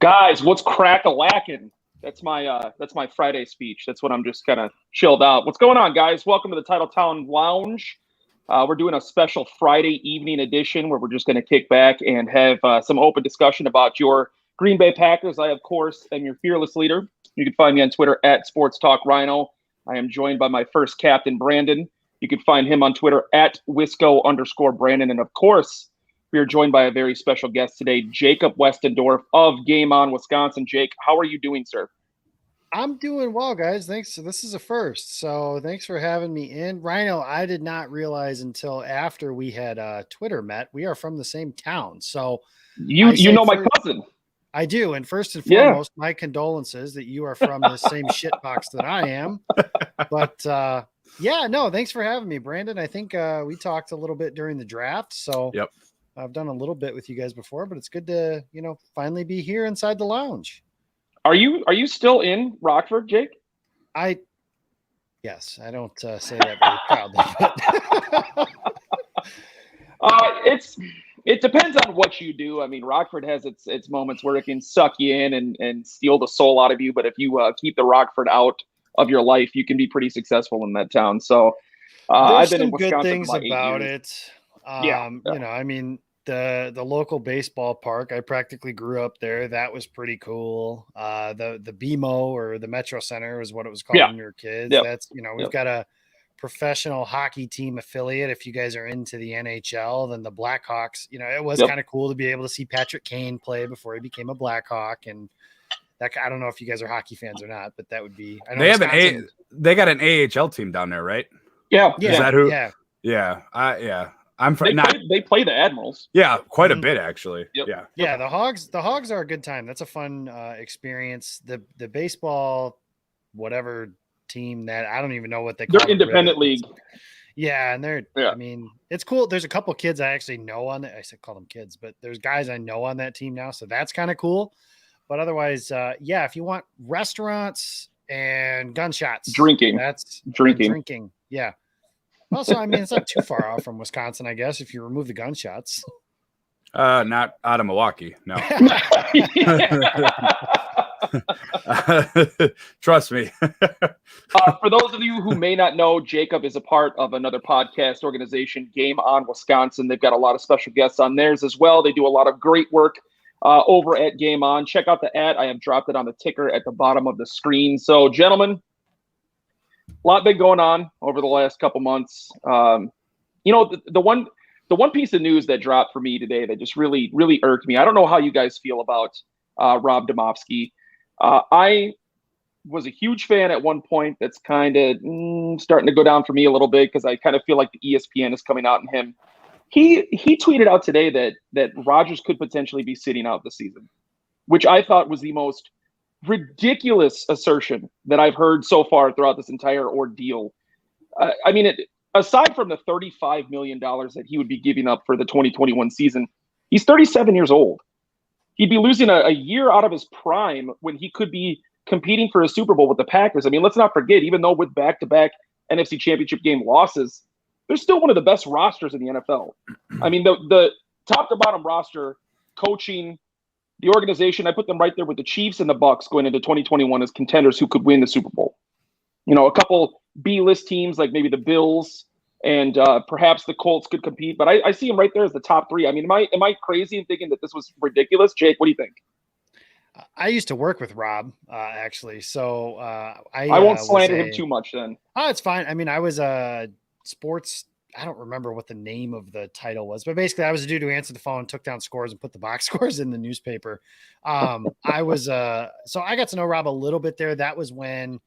Guys, what's crack-a-lackin'? That's my Friday speech. That's when I'm just kind of chilled out. What's going on, guys? Welcome to the Titletown Lounge. We're doing a special Friday evening edition where we're just going to kick back and have some open discussion about your Green Bay Packers. I, of course, am your fearless leader. You can find me on Twitter at Sports Talk Rhino. I am joined by my first captain, Brandon. You can find him on Twitter at Wisco_Brandon. And, of course, we are joined by a very special guest today, Jacob Westendorf of Game On Wisconsin. Jake, how are you doing, sir? I'm doing well, guys. Thanks. This is a first, so thanks for having me in. Rhino, I did not realize until after we had Twitter met, we are from the same town. So you know my cousin. I do, and first and foremost, my condolences that you are from the same shitbox that I am. But thanks for having me, Brandon. I think we talked a little bit during the draft, so yep. I've done a little bit with you guys before, but it's good to, finally be here inside the lounge. Are you still in Rockford, Jake? Yes, I don't say that very proudly. But. It depends on what you do. I mean, Rockford has its moments where it can suck you in and steal the soul out of you. But if you keep the Rockford out of your life, you can be pretty successful in that town. So I've been in Wisconsin good things for about 8 about years. It. The local baseball park, I practically grew up there. That was pretty cool. The BMO or the Metro Center is what it was called when we were kids. Yep. That's, we've got a professional hockey team affiliate. If you guys are into the NHL, then the Blackhawks, it was kind of cool to be able to see Patrick Kane play before he became a Blackhawk. And that, I don't know if you guys are hockey fans or not, but that would be, I know they got an AHL team down there, right? Yeah. Is that who? Yeah. Yeah. They play the Admirals. Yeah, quite a bit actually. Yep. Yeah. The Hogs are a good time. That's a fun experience. The baseball, whatever team that I don't even know what they call. They're independent league. Yeah, and I mean, it's cool. There's a couple kids I actually know on it. I said call them kids, but there's guys I know on that team now, so that's kind of cool. But otherwise, if you want restaurants and gunshots, drinking. Yeah. Also, I mean, it's not too far off from Wisconsin, I guess, if you remove the gunshots. Not out of Milwaukee, no. Trust me. For those of you who may not know, Jacob is a part of another podcast organization, Game On Wisconsin. They've got a lot of special guests on theirs as well. They do a lot of great work over at Game On. Check out the ad. I have dropped it on the ticker at the bottom of the screen. So, gentlemen, a lot been going on over the last couple months. The one piece of news that dropped for me today that just really, really irked me. I don't know how you guys feel about Rob Domofsky. I was a huge fan at one point. That's kind of starting to go down for me a little bit because I kind of feel like the ESPN is coming out in him. He tweeted out today that Rodgers could potentially be sitting out this season, which I thought was the most ridiculous assertion that I've heard so far throughout this entire ordeal. Aside from the $35 million that he would be giving up for the 2021 season, he's 37 years old. He'd be losing a year out of his prime when he could be competing for a Super Bowl with the Packers. I mean, let's not forget, even though with back-to-back NFC Championship game losses, they're still one of the best rosters in the NFL. I mean, the top-to-bottom roster, coaching, the organization, I put them right there with the Chiefs and the Bucs going into 2021 as contenders who could win the Super Bowl. A couple B-list teams like maybe the Bills and perhaps the Colts could compete, but I see him right there as the top three. I mean, am I crazy in thinking that this was ridiculous? Jake, what do you think? I used to work with Rob, actually, so I won't slander him too much then. Oh, it's fine. I mean, I was a sports. I don't remember what the name of the title was, but basically I was a dude who answered the phone, took down scores and put the box scores in the newspaper. So I got to know Rob a little bit there. That was when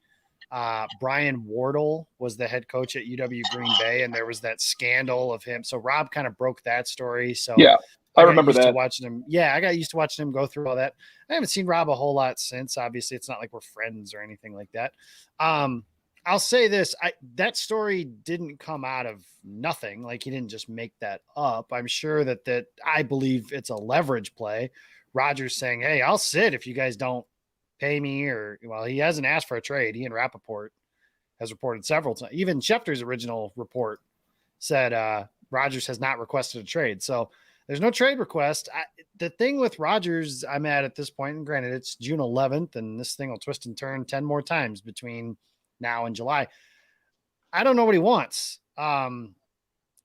Brian Wardle was the head coach at UW Green Bay, and there was that scandal of him. So Rob kind of broke that story. So yeah, I remember that. I got used to watching him go through all that. I haven't seen Rob a whole lot since. Obviously, it's not like we're friends or anything like that. I'll say this. That story didn't come out of nothing. Like, he didn't just make that up. I'm sure that I believe it's a leverage play. Rodgers saying, hey, I'll sit if you guys don't pay me, he hasn't asked for a trade. He and Rappaport has reported several times. Even Schefter's original report said Rodgers has not requested a trade. So There's no trade request. The thing with Rodgers, I'm at this point, and granted, it's June 11th, and this thing will twist and turn 10 more times between now and July. I don't know what he wants. The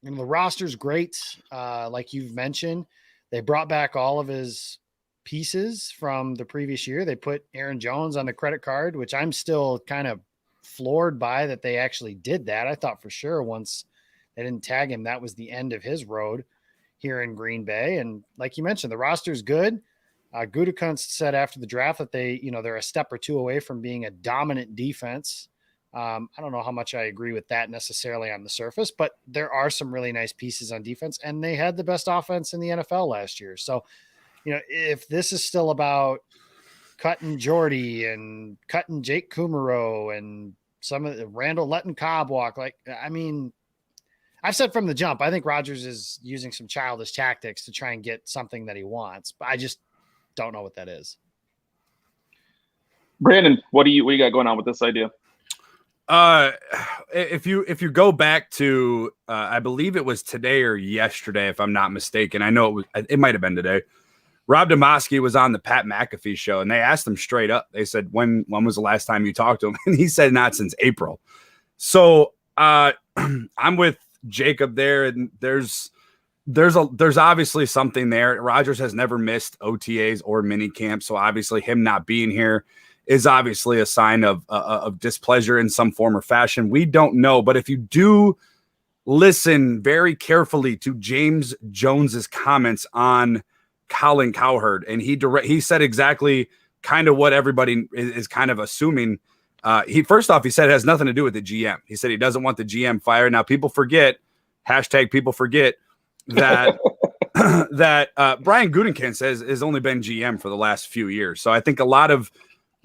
roster's great. Like you've mentioned, they brought back all of his pieces from the previous year. They put Aaron Jones on the credit card, which I'm still kind of floored by that they actually did that. I thought for sure once they didn't tag him, that was the end of his road here in Green Bay. And like you mentioned, the roster's good. Gutekunst said after the draft that they're a step or two away from being a dominant defense. I don't know how much I agree with that necessarily on the surface, but there are some really nice pieces on defense, and they had the best offense in the NFL last year. So, if this is still about cutting Jordy and cutting Jake Kumaro and some of the Randall letting Cobb walk, I've said from the jump, I think Rodgers is using some childish tactics to try and get something that he wants, but I just don't know what that is. Brandon, what do you got going on with this idea? If you go back to, I believe it was today or yesterday, if I'm not mistaken, I know it might've been today. Rob Demoski was on the Pat McAfee show, and they asked him straight up. They said, when was the last time you talked to him? And he said, not since April. So, I'm with Jacob there, and there's obviously something there. Rodgers has never missed OTAs or mini camp. So obviously him not being here is obviously a sign of displeasure in some form or fashion. We don't know, but if you do listen very carefully to James Jones's comments on Colin Cowherd, and he said exactly kind of what everybody is kind of assuming. First off, he said it has nothing to do with the GM. He said he doesn't want the GM fired. Now people forget, #people forget that Brian Gutekunst has only been GM for the last few years. So I think a lot of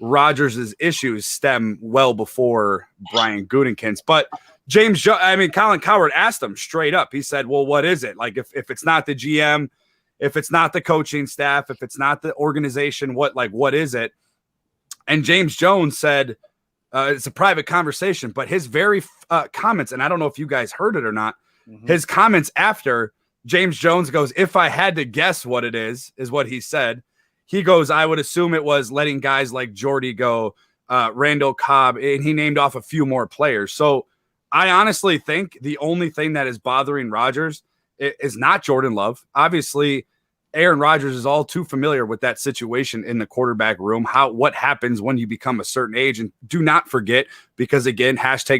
Rodgers' issues stem well before Brian Gutekunst. But Colin Cowherd asked him straight up. He said, well, what is it? Like, if it's not the GM, if it's not the coaching staff, if it's not the organization, what is it? And James Jones said, it's a private conversation, but his very comments, and I don't know if you guys heard it or not, his comments after, James Jones goes, if I had to guess what it is what he said. He goes, I would assume it was letting guys like Jordy go, Randall Cobb, and he named off a few more players. So I honestly think the only thing that is bothering Rodgers is not Jordan Love. Obviously, Aaron Rodgers is all too familiar with that situation in the quarterback room, what happens when you become a certain age. And do not forget, because again,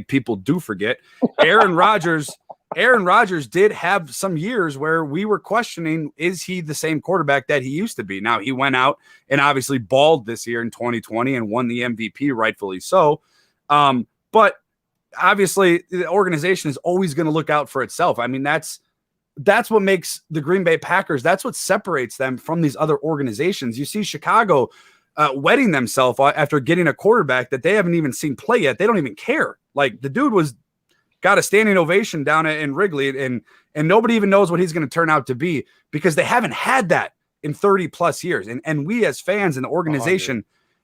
#people do forget, Aaron Rodgers did have some years where we were questioning, is he the same quarterback that he used to be? Now, he went out and obviously balled this year in 2020 and won the MVP, rightfully so. But obviously, the organization is always going to look out for itself. I mean, that's what makes the Green Bay Packers, that's what separates them from these other organizations. You see Chicago wetting themselves after getting a quarterback that they haven't even seen play yet. They don't even care. Like, the dude got a standing ovation down in Wrigley, and nobody even knows what he's going to turn out to be, because they haven't had that in 30 plus years. And we as fans in the organization,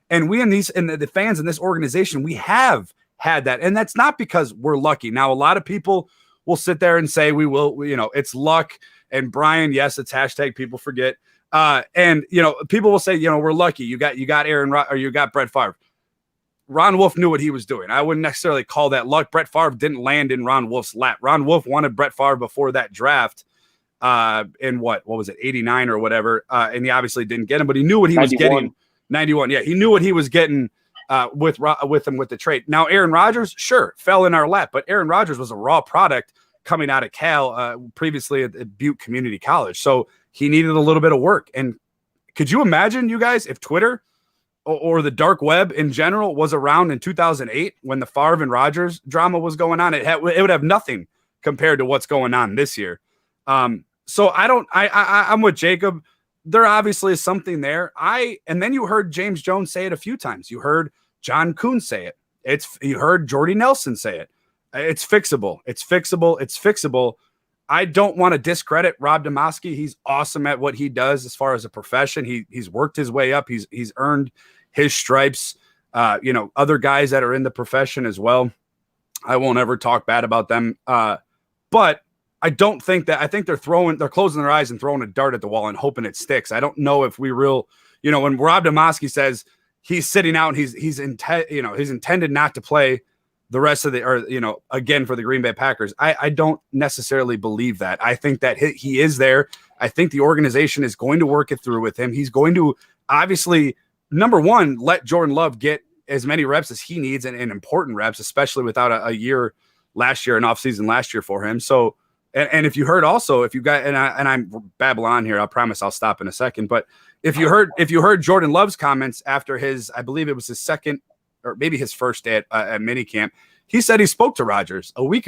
and the fans in this organization, we have had that. And that's not because we're lucky. Now, a lot of people will sit there and say it's luck. And Brian, yes, it's #people forget. And people will say, we're lucky. You got you got Brett Favre. Ron Wolf knew what he was doing. I wouldn't necessarily call that luck. Brett Favre didn't land in Ron Wolf's lap. Ron Wolf wanted Brett Favre before that draft in what was it, 89 or whatever. And he obviously didn't get him, but he knew what he 91. Was getting. 91. Yeah, he knew what he was getting with him with the trade. Now, Aaron Rodgers, sure, fell in our lap, but Aaron Rodgers was a raw product coming out of Cal, previously at Butte Community College. So he needed a little bit of work. And could you imagine, you guys, if Twitter or the dark web in general was around in 2008 when the Favre and Rodgers drama was going on? It would have nothing compared to what's going on this year. So I'm with Jacob. There obviously is something there. And then you heard James Jones say it a few times. You heard John Kuhn say it. You heard Jordy Nelson say it. It's fixable. It's fixable. It's fixable. I don't want to discredit Rob Demoski. He's awesome at what he does as far as a profession. He's worked his way up. He's earned his stripes. Other guys that are in the profession as well, I won't ever talk bad about them. But I don't think that. I think they're closing their eyes and throwing a dart at the wall and hoping it sticks. I don't know if when Rob Demovsky says he's sitting out and he's intended not to play the rest of again for the Green Bay Packers. I don't necessarily believe that. I think that he is there. I think the organization is going to work it through with him. He's going to obviously, number one, let Jordan Love get as many reps as he needs and important reps, especially without an offseason last year for him. So, and if you heard also, if you got, and I'm babbling on here, I promise I'll stop in a second. But if you heard Jordan Love's comments after I believe it was his second or maybe his first day at minicamp, he said he spoke to Rodgers a week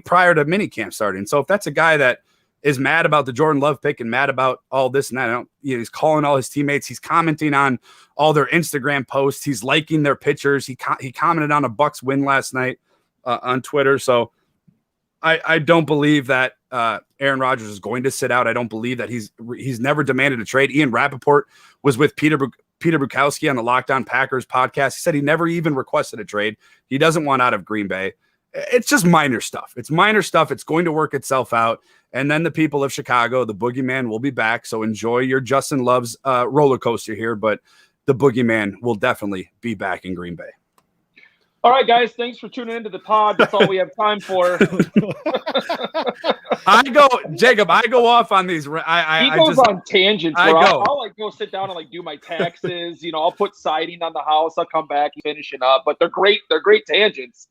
prior to minicamp starting. So if that's a guy that is mad about the Jordan Love pick and mad about all this and that, he's calling all his teammates. He's commenting on all their Instagram posts. He's liking their pictures. He commented on a Bucs win last night on Twitter. So I don't believe that Aaron Rodgers is going to sit out. I don't believe that he's never demanded a trade. Ian Rappaport was with Peter Bukowski on the Locked On Packers podcast. He said he never even requested a trade. He doesn't want out of Green Bay. It's just minor stuff. It's minor stuff. It's going to work itself out. And then the people of Chicago, the boogeyman will be back. So enjoy your Justin Love's roller coaster here. But the boogeyman will definitely be back in Green Bay. All right, guys. Thanks for tuning into the pod. That's all we have time for. Jacob, I go off on these. He goes on tangents. I'll like go sit down and like do my taxes. I'll put siding on the house. I'll come back and finishing up. But they're great. They're great tangents.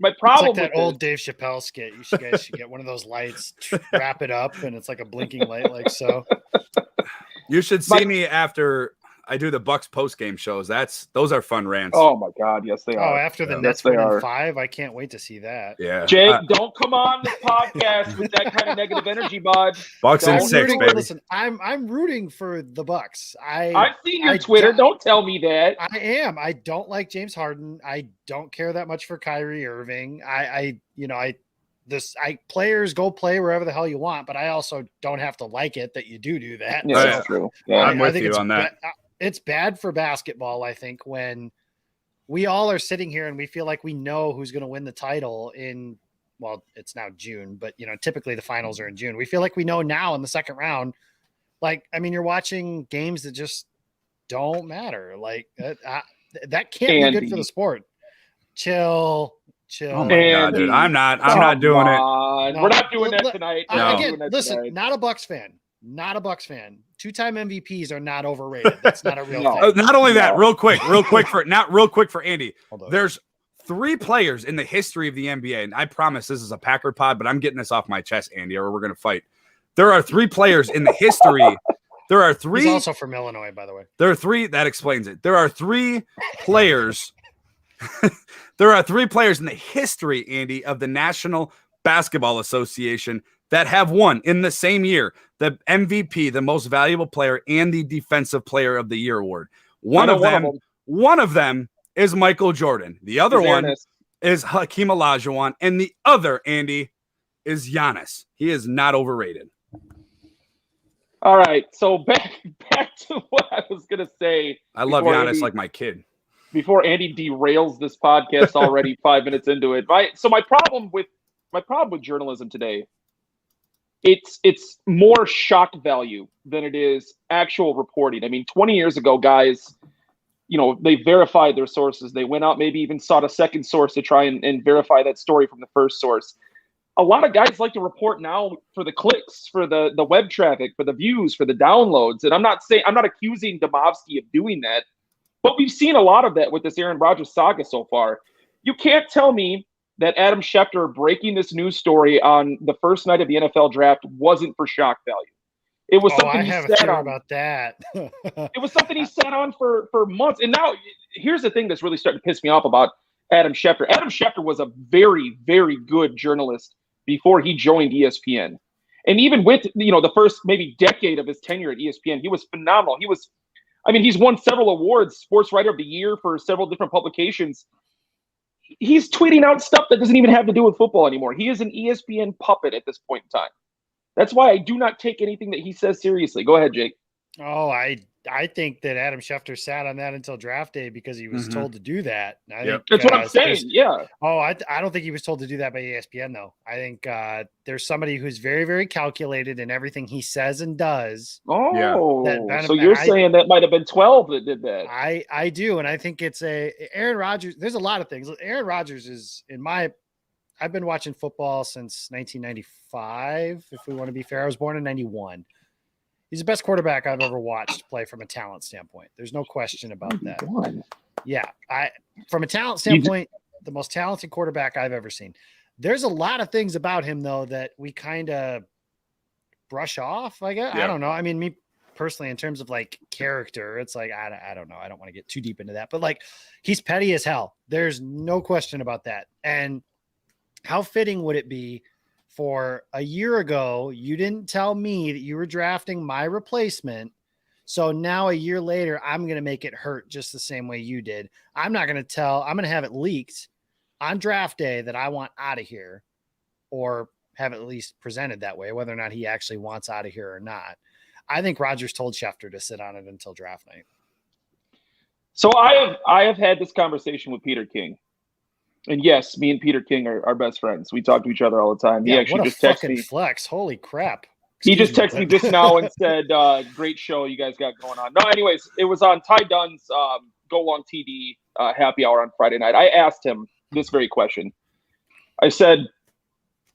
My problem it's like that old Dave Chappelle skit. You guys should get one of those lights, wrap it up, and it's like a blinking light, like so. You should see me after I do the Bucs post game shows. Those are fun rants. Oh my God, yes they are. Oh, after the Nets win in 5, I can't wait to see that. Yeah, Jake, don't come on this podcast with that kind of negative energy, bud. Bucs in 6, baby. Listen, I'm rooting for the Bucs. I've seen your Twitter. Don't tell me that. I am. I don't like James Harden. I don't care that much for Kyrie Irving. Players go play wherever the hell you want, but I also don't have to like it that you do that. Yeah, that's true. Yeah, I'm with you on that. It's bad for basketball, I think, when we all are sitting here and we feel like we know who's going to win the title it's now June, but typically the finals are in June. We feel like we know now in the second round. You're watching games that just don't matter. Like that can't be good for the sport. Chill. Oh my God, dude. I'm not doing it. No, we're not doing that tonight. Listen, not a Bucs fan. 2-time MVPs are not overrated. That's not a real thing. Not only that, real quick for Andy. There's 3 players in the history of the NBA, and I promise this is a Packer pod, but I'm getting this off my chest, Andy, or we're going to fight. There are 3 players in the history. There are 3. He's also from Illinois, by the way. There are 3. That explains it. There are 3 players. There are 3 players in the history, Andy, of the National Basketball Association that have won in the same year the MVP, the most valuable player, and the Defensive Player of the Year award. One of them is Michael Jordan. The other one is Hakeem Olajuwon, and the other, Andy, is Giannis. He is not overrated. All right, so back to what I was gonna say. I love Giannis like my kid. Before Andy derails this podcast already 5 minutes into it, right? So my problem with journalism today, it's more shock value than it is actual reporting. 20 years ago, guys, they verified their sources. They went out, maybe even sought a second source to try and verify that story from the first source. A lot of guys like to report now for the clicks, for the web traffic, for the views, for the downloads. And I'm not accusing Demovsky of doing that, but we've seen a lot of that with this Aaron Rodgers saga so far. You can't tell me that Adam Schefter breaking this news story on the first night of the NFL draft wasn't for shock value. It was something he sat on about that. It was something he sat on for months. And now here's the thing that's really starting to piss me off about Adam Schefter. Adam Schefter was a very, very good journalist before he joined ESPN. And even with, the first maybe decade of his tenure at ESPN, he was phenomenal. He's won several awards, Sports Writer of the Year for several different publications. He's tweeting out stuff that doesn't even have to do with football anymore. He is an ESPN puppet at this point in time. That's why I do not take anything that he says seriously. Go ahead, Jake. Oh, I I think that Adam Schefter sat on that until draft day because he was told to do that. I think That's what I'm saying. Yeah. Oh, I don't think he was told to do that by ESPN though. I think there's somebody who's very, very calculated in everything he says and does. Oh, so you're saying that might have been 12 that did that. I do, and I think it's Aaron Rodgers. There's a lot of things. Aaron Rodgers is I've been watching football since 1995. If we want to be fair, I was born in 91. He's the best quarterback I've ever watched play from a talent standpoint. There's no question about that. Yeah. From a talent standpoint, the most talented quarterback I've ever seen. There's a lot of things about him though, that we kind of brush off. I guess. Yeah. I don't know. I mean, me personally, in terms of like character, it's like, I don't know. I don't want to get too deep into that, but like he's petty as hell. There's no question about that. And how fitting would it be for a year ago, you didn't tell me that you were drafting my replacement. So now a year later, I'm going to make it hurt just the same way you did. I'm going to have it leaked on draft day that I want out of here, or have it at least presented that way, whether or not he actually wants out of here or not. I think Rodgers told Schefter to sit on it until draft night. So I have had this conversation with Peter King. And yes, me and Peter King are best friends. We talk to each other all the time. Yeah, he actually just texted me. Flex. Holy crap. He just texted me just now and said, great show you guys got going on. No, anyways, it was on Ty Dunn's Go Long TV happy hour on Friday night. I asked him this very question. I said,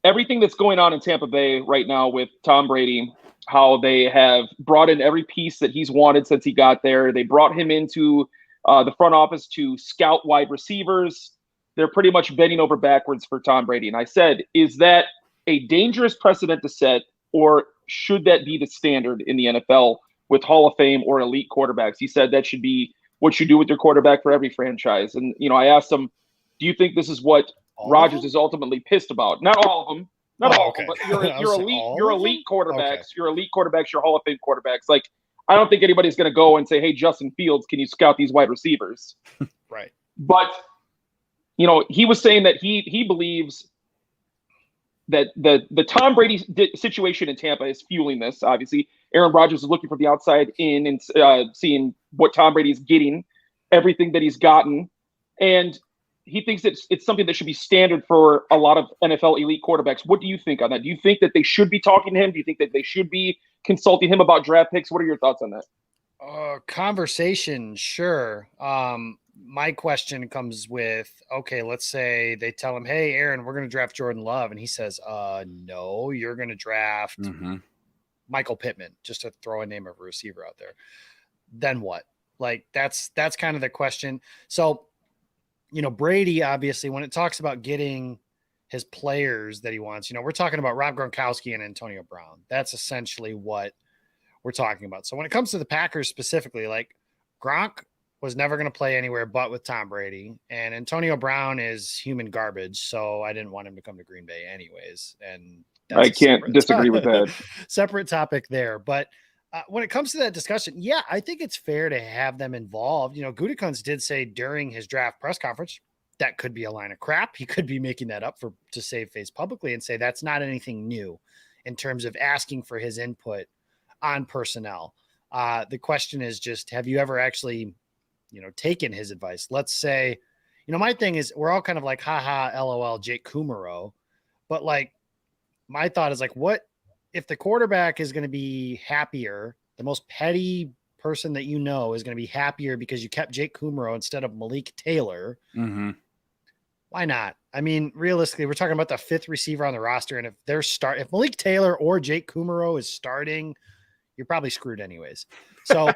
everything that's going on in Tampa Bay right now with Tom Brady, how they have brought in every piece that he's wanted since he got there. They brought him into the front office to scout wide receivers. They're pretty much bending over backwards for Tom Brady. And I said, is that a dangerous precedent to set, or should that be the standard in the NFL with Hall of Fame or elite quarterbacks? He said that should be what you do with your quarterback for every franchise. And, I asked him, do you think this is what Rodgers is ultimately pissed about? Not all of them. Not all of them, but your elite quarterbacks, okay. Your elite quarterbacks, your Hall of Fame quarterbacks. Like, I don't think anybody's going to go and say, hey, Justin Fields, can you scout these wide receivers? Right. But he was saying that he believes that the Tom Brady situation in Tampa is fueling this. Obviously, Aaron Rodgers is looking from the outside in and seeing what Tom Brady is getting, everything that he's gotten, and he thinks that it's something that should be standard for a lot of NFL elite quarterbacks. What do you think on that? Do you think that they should be talking to him? Do you think that they should be consulting him about draft picks? What are your thoughts on that? Conversation, sure. My question comes with, okay, let's say they tell him, hey, Aaron, we're going to draft Jordan Love. And he says, no, you're going to draft Michael Pittman, just to throw a name of a receiver out there. Then what? Like, that's kind of the question. So, Brady, obviously, when it talks about getting his players that he wants, we're talking about Rob Gronkowski and Antonio Brown. That's essentially what we're talking about. So when it comes to the Packers specifically, like Gronk was never going to play anywhere but with Tom Brady, and Antonio Brown is human garbage. So I didn't want him to come to Green Bay anyways. And I can't disagree with that. Separate topic there. But when it comes to that discussion, yeah, I think it's fair to have them involved. Gutekunst did say during his draft press conference, that could be a line of crap. He could be making that up to save face publicly and say that's not anything new in terms of asking for his input on personnel. The question is just, have you ever actually, taken his advice? Let's say, my thing is we're all kind of like, haha, LOL, Jake Kumaro. But like, my thought is like, what if the quarterback is going to be happier? The most petty person that is going to be happier because you kept Jake Kumaro instead of Malik Taylor. Mm-hmm. Why not? I mean, realistically, we're talking about the fifth receiver on the roster. And if Malik Taylor or Jake Kumaro is starting, you're probably screwed anyways. So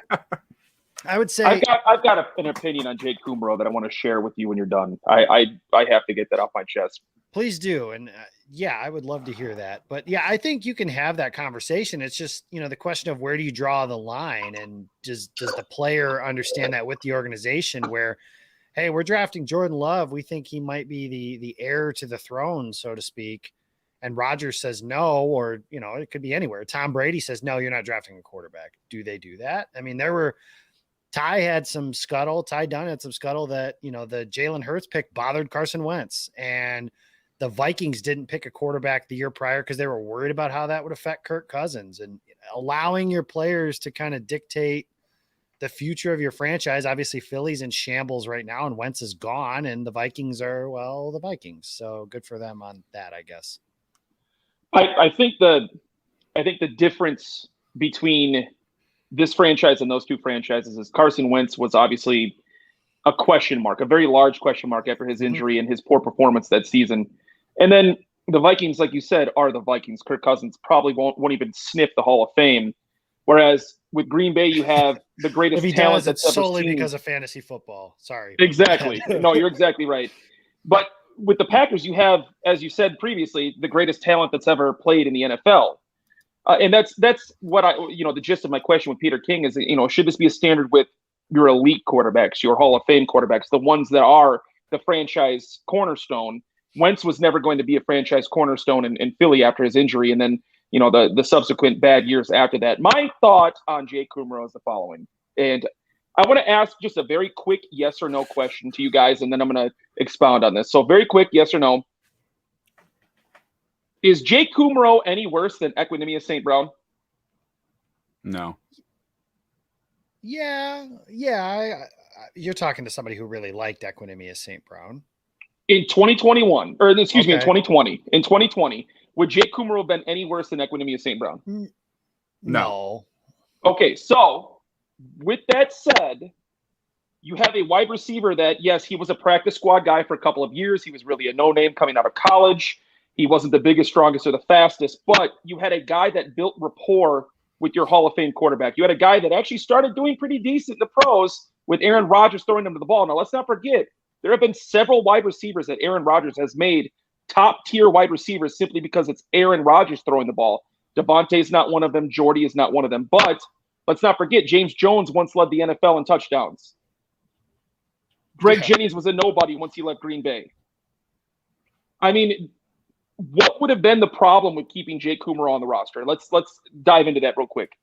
I would say I've got an opinion on Jake Kumaro that I want to share with you when you're done. I have to get that off my chest. Please do. And yeah, I would love to hear that. But yeah, I think you can have that conversation. It's just, the question of where do you draw the line, and does the player understand that with the organization where, hey, we're drafting Jordan Love. We think he might be the heir to the throne, so to speak. And Rodgers says no, or, it could be anywhere. Tom Brady says, no, you're not drafting a quarterback. Do they do that? I mean, Ty Dunn had some scuttle that, the Jalen Hurts pick bothered Carson Wentz, and the Vikings didn't pick a quarterback the year prior because they were worried about how that would affect Kirk Cousins, and allowing your players to kind of dictate the future of your franchise. Obviously, Philly's in shambles right now, and Wentz is gone, and the Vikings are, well, the Vikings. So good for them on that, I guess. I think the difference between this franchise and those two franchises is Carson Wentz was obviously a question mark, a very large question mark after his injury and his poor performance that season. And then the Vikings, like you said, are the Vikings. Kirk Cousins probably won't even sniff the Hall of Fame. Whereas with Green Bay, you have the greatest if he talent does, it's that's ever solely seen. because of fantasy football. Sorry. Exactly. No, you're exactly right. But with the Packers, you have, as you said previously, the greatest talent that's ever played in the NFL. And that's what the gist of my question with Peter King is, should this be a standard with your elite quarterbacks, your Hall of Fame quarterbacks, the ones that are the franchise cornerstone? Wentz was never going to be a franchise cornerstone in Philly after his injury, and then the subsequent bad years after that. My thought on Jake Kumerow is the following, and I want to ask just a very quick yes or no question to you guys, and then I'm going to expound on this. So very quick, yes or no. Is Jake Kumerow any worse than Equanimeous St. Brown? No. Yeah. You're talking to somebody who really liked Equanimeous St. Brown. In 2021, or excuse me, in 2020. In 2020, would Jake Kumerow have been any worse than Equanimeous St. Brown? No. Okay, so with that said, you have a wide receiver that, yes, he was a practice squad guy for a couple of years. He was really a no-name coming out of college. He wasn't the biggest, strongest, or the fastest, but you had a guy that built rapport with your Hall of Fame quarterback. You had a guy that actually started doing pretty decent in the pros with Aaron Rodgers throwing him to the ball. Now, let's not forget, there have been several wide receivers that Aaron Rodgers has made top-tier wide receivers simply because it's Aaron Rodgers throwing the ball. Devontae's not one of them. Jordy is not one of them. But let's not forget, James Jones once led the NFL in touchdowns. Greg Jennings was a nobody once he left Green Bay. I mean, what would have been the problem with keeping Jake Kumerow on the roster? Let's dive into that real quick.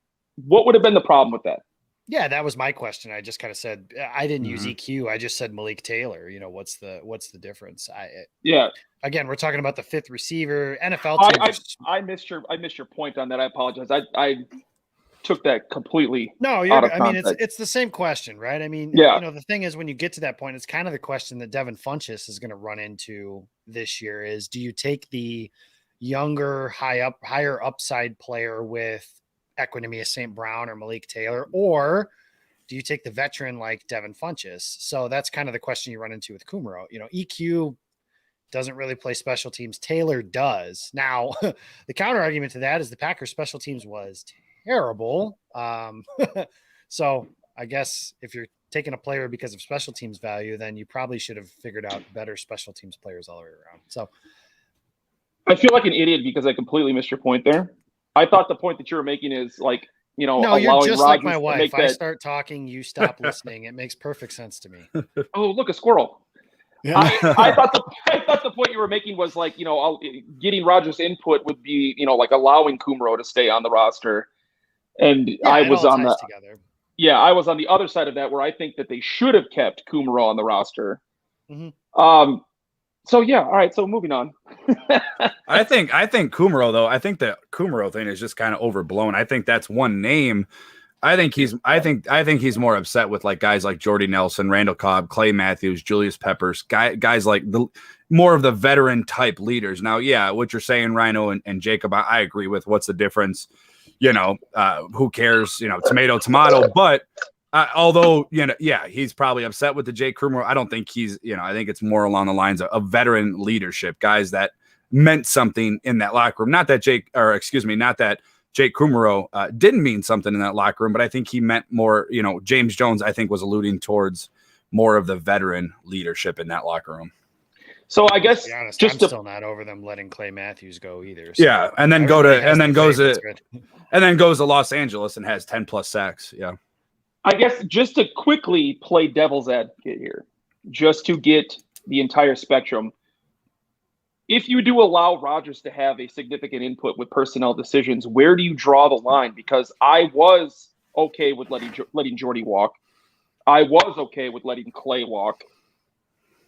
What would have been the problem with that? Yeah, that was my question. I just kind of said I didn't use EQ. I just said Malik Taylor. What's the difference? Again, we're talking about the fifth receiver. NFL teams. I missed your point on that. I apologize. I took that completely. No, it's the same question, right? I mean, the thing is, when you get to that point, it's kind of the question that Devin Funchess is going to run into this year: is do you take the younger, higher upside player with Equanimeous St. Brown or Malik Taylor, or do you take the veteran like Devin Funchess? So that's kind of the question you run into with Kumerow. EQ doesn't really play special teams. Taylor does. Now, the counter argument to that is the Packers special teams was terrible. So I guess if you're taking a player because of special teams value, then you probably should have figured out better special teams players all the way around. So I feel like an idiot because I completely missed your point there. I thought the point that you were making is like, no, you're just Rodgers like my wife. I start talking, you stop listening. It makes perfect sense to me. Oh, look, a squirrel. Yeah. I thought the point you were making was like, getting Rodgers' input would be, like allowing Kumerow to stay on the roster. And I was on I was on the other side of that where I think that they should have kept Kumerow on the roster. Mm-hmm. So yeah, all right. So moving on. I think Kumerow though. I think the Kumerow thing is just kind of overblown. I think that's one name. I think he's more upset with like guys like Jordy Nelson, Randall Cobb, Clay Matthews, Julius Peppers, guys like the more of the veteran type leaders. Now, yeah, what you're saying, Rhino and Jacob, I agree with. What's the difference? Who cares? Tomato. But although, he's probably upset with the Jake Kumerow. I don't think he's, I think it's more along the lines of veteran leadership, guys that meant something in that locker room. Not that Jake Kumerow didn't mean something in that locker room, but I think he meant more, James Jones, I think, was alluding towards more of the veteran leadership in that locker room. So I guess I'm still not over them letting Clay Matthews go either. So and then goes to Los Angeles and has 10+ sacks. Yeah. I guess just to quickly play devil's advocate here, just to get the entire spectrum. If you do allow Rodgers to have a significant input with personnel decisions, where do you draw the line? Because I was okay with letting Jordy walk. I was okay with letting Clay walk.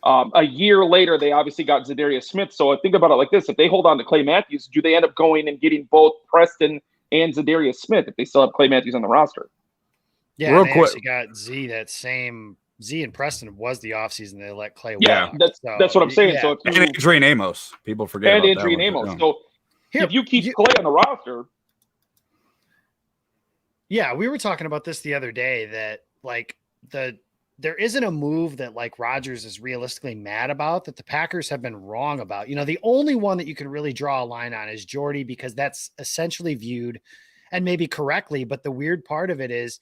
A year later, they obviously got Zadarius Smith. So I think about it like this. If they hold on to Clay Matthews, do they end up going and getting both Preston and Zadarius Smith if they still have Clay Matthews on the roster? Yeah, Real they quick. actually got Z and Preston was the offseason. They let Clay Yeah, walk. that's what I'm saying. Yeah. So if you, And Adrian Amos. People forget and about Adrian that one. Amos. So Here, if you keep Clay on the roster, yeah, we were talking about this the other day that like there isn't a move that like Rodgers is realistically mad about that the Packers have been wrong about. You know, the only one that you can really draw a line on is Jordy because that's essentially viewed, and maybe correctly, but the weird part of it is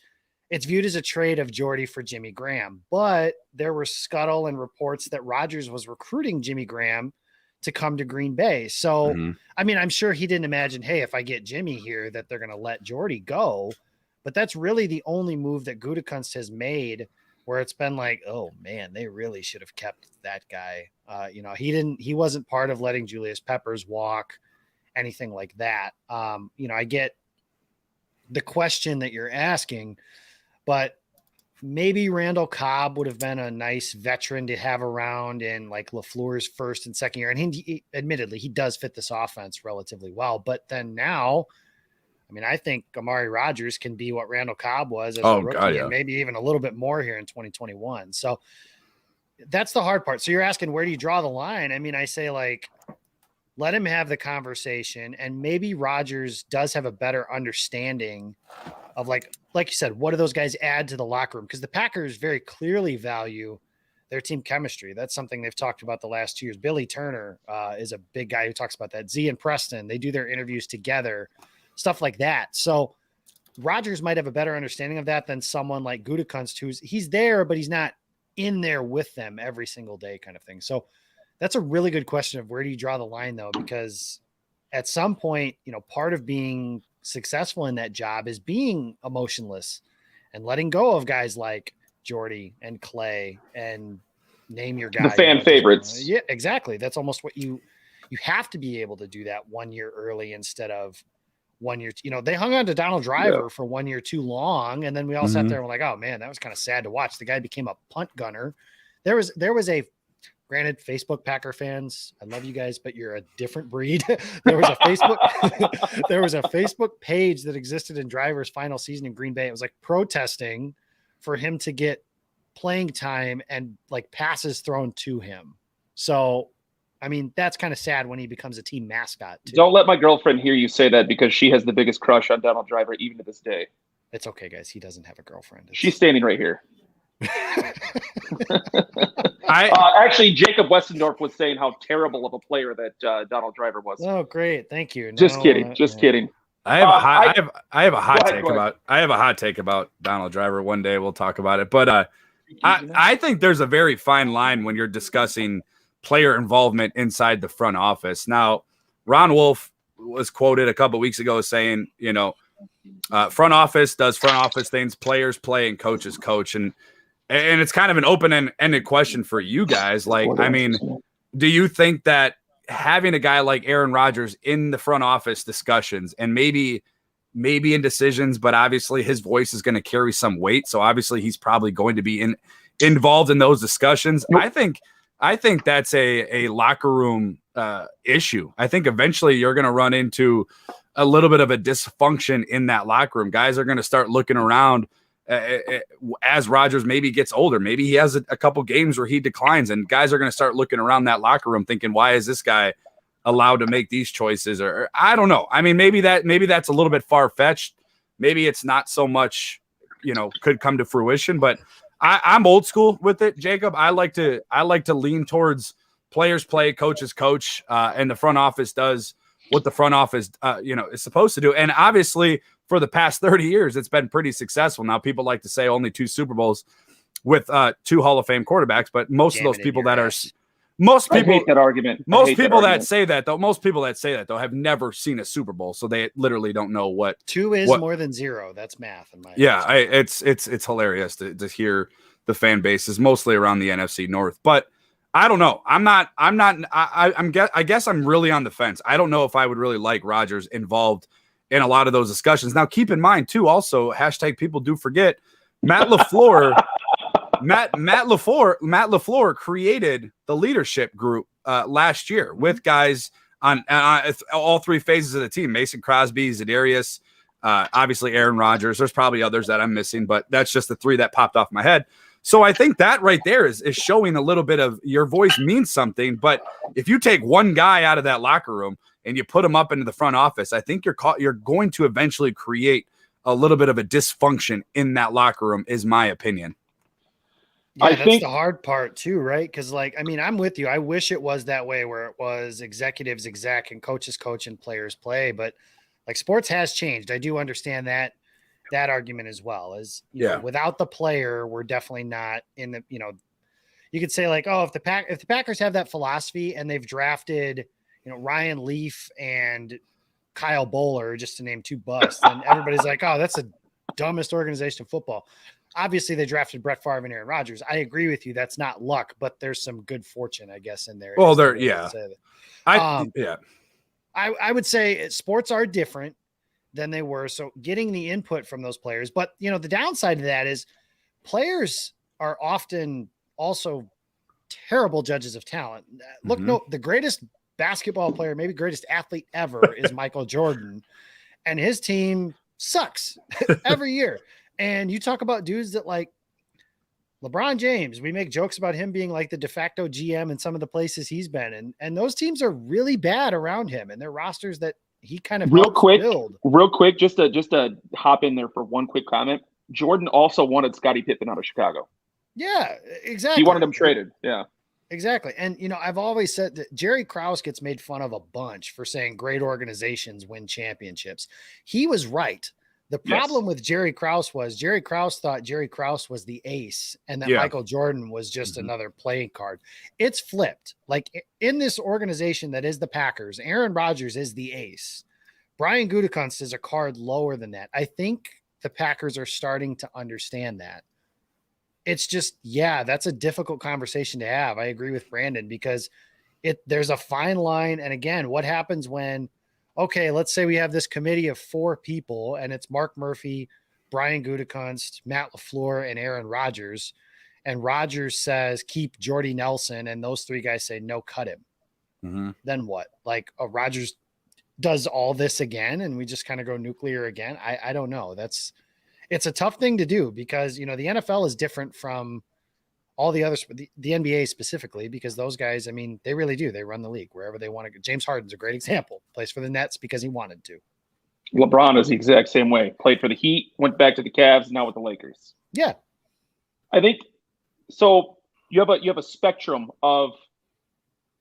it's viewed as a trade of Jordy for Jimmy Graham. But there were scuttle and reports that Rodgers was recruiting Jimmy Graham to come to Green Bay. So, I mean, I'm sure he didn't imagine, hey, if I get Jimmy here, that they're going to let Jordy go. But that's really the only move that Gutekunst has made where it's been like, oh man, they really should have kept that guy. You know, he wasn't part of letting Julius Peppers walk, anything like that. You know, I get the question that you're asking, but maybe Randall Cobb would have been a nice veteran to have around in like LaFleur's first and second year. And he admittedly, he does fit this offense relatively well. But then now, I mean, I think Amari Rodgers can be what Randall Cobb was as a rookie, God, yeah. and maybe even a little bit more here in 2021. So that's the hard part. So you're asking, where do you draw the line? I mean, I say like, let him have the conversation, and maybe Rodgers does have a better understanding of like you said, what do those guys add to the locker room? Because the Packers very clearly value their team chemistry. That's something they've talked about the last 2 years. Billy Turner is a big guy who talks about that. Z and Preston, they do their interviews together, stuff like that. So Rodgers might have a better understanding of that than someone like Gutekunst, he's there, but he's not in there with them every single day kind of thing. So that's a really good question of where do you draw the line though? Because at some point, you know, part of being successful in that job is being emotionless and letting go of guys like Jordy and Clay and name your guy. the fan favorites. Yeah, exactly. That's almost what you have to be able to do that 1 year early instead of 1 year. You know, they hung on to Donald Driver for 1 year too long. And then we all sat there and were like, oh man, that was kind of sad to watch. The guy became a punt gunner. There was a, granted, Facebook Packer fans, I love you guys, but you're a different breed. There was a Facebook page that existed in Driver's final season in Green Bay. It was like protesting for him to get playing time and like passes thrown to him. So, I mean, that's kind of sad when he becomes a team mascot too. Don't let my girlfriend hear you say that because she has the biggest crush on Donald Driver even to this day. It's okay, guys. He doesn't have a girlfriend. She's standing right here. Actually, Jacob Westendorf was saying how terrible of a player that Donald Driver was. Oh, great! Thank you. Just kidding. Kidding. I have a hot take about Donald Driver. One day we'll talk about it, but I think there's a very fine line when you're discussing player involvement inside the front office. Now, Ron Wolf was quoted a couple of weeks ago saying, you know, front office does front office things, players play, and coaches coach, and it's kind of an open-ended question for you guys. Like, I mean, do you think that having a guy like Aaron Rodgers in the front office discussions and maybe in decisions, but obviously his voice is going to carry some weight, so obviously he's probably going to be involved in those discussions? I think that's a locker room issue. I think eventually you're going to run into a little bit of a dysfunction in that locker room. Guys are going to start looking around as Rodgers maybe gets older. Maybe he has a couple games where he declines, and guys are going to start looking around that locker room thinking, why is this guy allowed to make these choices? Or I don't know. I mean, maybe that's a little bit far-fetched. Maybe it's not so much, you know, could come to fruition, but I'm old school with it, Jacob. I like to lean towards players play, coaches coach, and the front office does what the front office, is supposed to do. And obviously, for the past 30 years, it's been pretty successful. Now, people like to say only 2 Super Bowls with 2 Hall of Fame quarterbacks, but most of those people that are most people I hate that argument. Most people that say that though have never seen a Super Bowl, so they literally don't know what 2 is more than 0. That's math in my it's hilarious to hear the fan bases mostly around the NFC North, but I don't know. I guess I'm really on the fence. I don't know if I would really like Rodgers involved in a lot of those discussions. Now, keep in mind too, also hashtag people do forget Matt LaFleur. Matt LaFleur created the leadership group last year with guys on all 3 phases of the team: Mason Crosby, Za'Darius, Obviously, Aaron Rodgers. There's probably others that I'm missing, but that's just the three that popped off my head. So I think that right there is showing a little bit of your voice means something. But if you take one guy out of that locker room and you put him up into the front office, I think you're going to eventually create a little bit of a dysfunction in that locker room, is my opinion. Yeah, that's the hard part too, right? Because, like, I mean, I'm with you. I wish it was that way where it was executives exec and coaches coach and players play. But like, sports has changed. I do understand that argument as well. As you know, without the player, we're definitely not in the. You know, you could say like, oh, if the Packers have that philosophy and they've drafted, you know, Ryan Leaf and Kyle Bowler, just to name two busts, and everybody's like, oh, that's the dumbest organization in football. Obviously, they drafted Brett Favre and Aaron Rodgers. I agree with you. That's not luck, but there's some good fortune, I guess, in there. Well, I would say sports are different than they were. So getting the input from those players, but you know, the downside of that is players are often also terrible judges of talent. Look, the greatest basketball player, maybe greatest athlete ever is Michael Jordan, and his team sucks every year. And you talk about dudes that like LeBron James, we make jokes about him being like the de facto GM in some of the places he's been in. And those teams are really bad around him, and they're rosters that he kind of real quick, just to hop in there for one quick comment. Jordan also wanted Scottie Pippen out of Chicago. Yeah, exactly. He wanted him traded. Yeah, exactly. And, you know, I've always said that Jerry Krause gets made fun of a bunch for saying great organizations win championships. He was right. The problem with Jerry Krause was Jerry Krause thought Jerry Krause was the ace and that Michael Jordan was just another playing card. It's flipped. Like in this organization that is the Packers, Aaron Rodgers is the ace. Brian Gutekunst is a card lower than that. I think the Packers are starting to understand that. It's just, that's a difficult conversation to have. I agree with Brandon because there's a fine line. And again, what happens when, okay, let's say we have this committee of 4 people and it's Mark Murphy, Brian Gutekunst, Matt LaFleur, and Aaron Rodgers. And Rodgers says, keep Jordy Nelson. And those 3 guys say, no, cut him. Then what? Like Rodgers does all this again and we just kind of go nuclear again. I don't know. It's a tough thing to do because, you know, the NFL is different from all the others, the NBA specifically, because those guys, I mean, they really do. They run the league wherever they want to go. James Harden's a great example. Plays for the Nets because he wanted to. LeBron is the exact same way. Played for the Heat, went back to the Cavs, now with the Lakers. Yeah. I think so. You have a spectrum of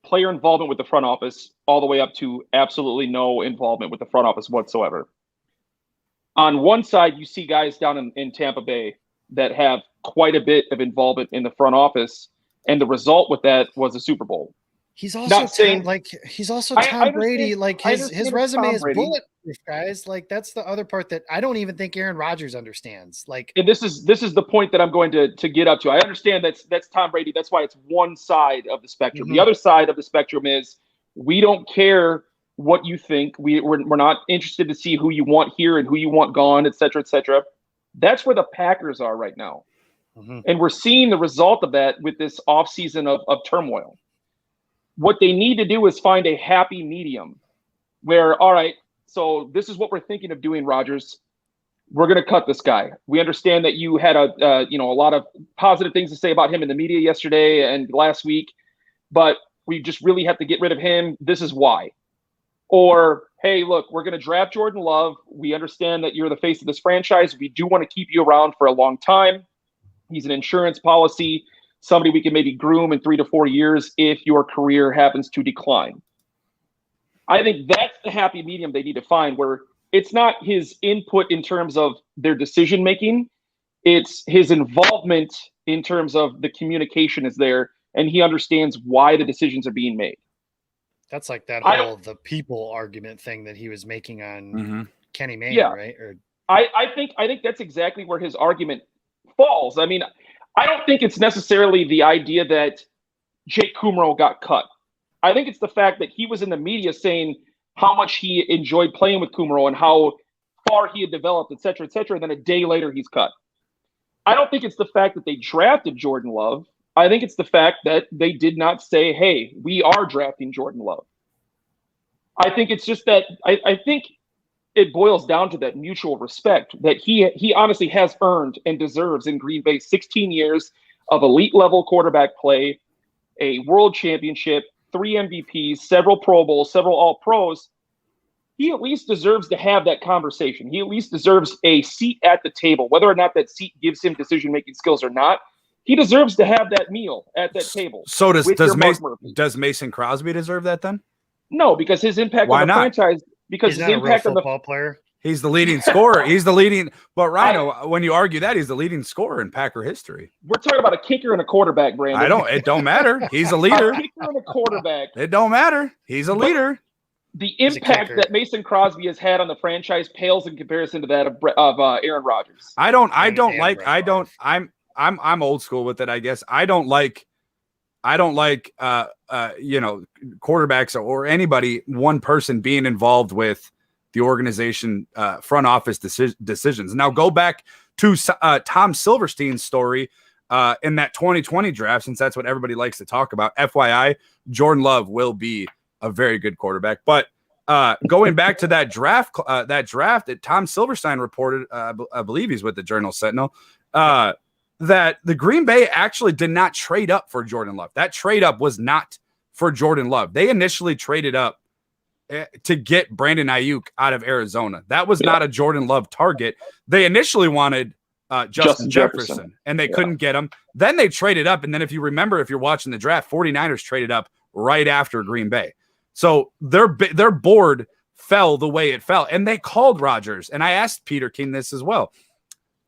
player involvement with the front office all the way up to absolutely no involvement with the front office whatsoever. On one side, you see guys down in Tampa Bay that have quite a bit of involvement in the front office, and the result with that was a Super Bowl. He's also Tom Brady. Like his resume is bulletproof, guys. Like that's the other part that I don't even think Aaron Rodgers understands. Like, and this is the point that I'm going to get up to. I understand that's Tom Brady. That's why it's one side of the spectrum. The other side of the spectrum is we don't care what you think. We're not interested to see who you want here and who you want gone, et cetera, et cetera. That's where the Packers are right now. And we're seeing the result of that with this offseason of turmoil. What they need to do is find a happy medium where, all right, so this is what we're thinking of doing, Rodgers. We're going to cut this guy. We understand that you had a lot of positive things to say about him in the media yesterday and last week, but we just really have to get rid of him. This is why. Or, hey, look, we're going to draft Jordan Love. We understand that you're the face of this franchise. We do want to keep you around for a long time. He's an insurance policy, somebody we can maybe groom in 3 to 4 years if your career happens to decline. I think that's the happy medium they need to find, where it's not his input in terms of their decision making. It's his involvement in terms of the communication is there, and he understands why the decisions are being made. That's like that whole the people argument thing that he was making on Kenny Mayne, right? Or I think that's exactly where his argument falls. I mean, I don't think it's necessarily the idea that Jake Kumro got cut. I think it's the fact that he was in the media saying how much he enjoyed playing with Kumro and how far he had developed, et cetera, and then a day later he's cut. I don't think it's the fact that they drafted Jordan Love. I think it's the fact that they did not say, hey, we are drafting Jordan Love. I think it's just that I think it boils down to that mutual respect that he honestly has earned and deserves in Green Bay. 16 years of elite level quarterback play, a world championship, 3 MVPs, several Pro Bowls, several All Pros. He at least deserves to have that conversation. He at least deserves a seat at the table, whether or not that seat gives him decision-making skills or not. He deserves to have that meal at that table. So does Mason Crosby deserve that then? No, because his impact Why on the not? franchise, because He's his not a real impact on the football player. He's the leading scorer. He's the leading. But Rhino, when you argue that, he's the leading scorer in Packer history. We're talking about a kicker and a quarterback, Brandon. It don't matter. He's a leader. A kicker and a quarterback. It don't matter. He's a leader. The impact that Mason Crosby has had on the franchise pales in comparison to that of Aaron Rodgers. I'm old school with it, I guess. I don't like quarterbacks or anybody, one person being involved with the organization front office decisions. Now go back to Tom Silverstein's story in that 2020 draft, since that's what everybody likes to talk about. FYI, Jordan Love will be a very good quarterback. But going back to that draft that Tom Silverstein reported, I believe he's with the Journal Sentinel, that the Green Bay actually did not trade up for Jordan Love. That trade up was not for Jordan Love. They initially traded up to get Brandon Ayuk out of Arizona. That was not a Jordan Love target. They initially wanted Justin Jefferson, and they couldn't get him. Then they traded up, and then if you remember, if you're watching the draft, 49ers traded up right after Green Bay. So their board fell the way it fell, and they called Rodgers. And I asked Peter King this as well.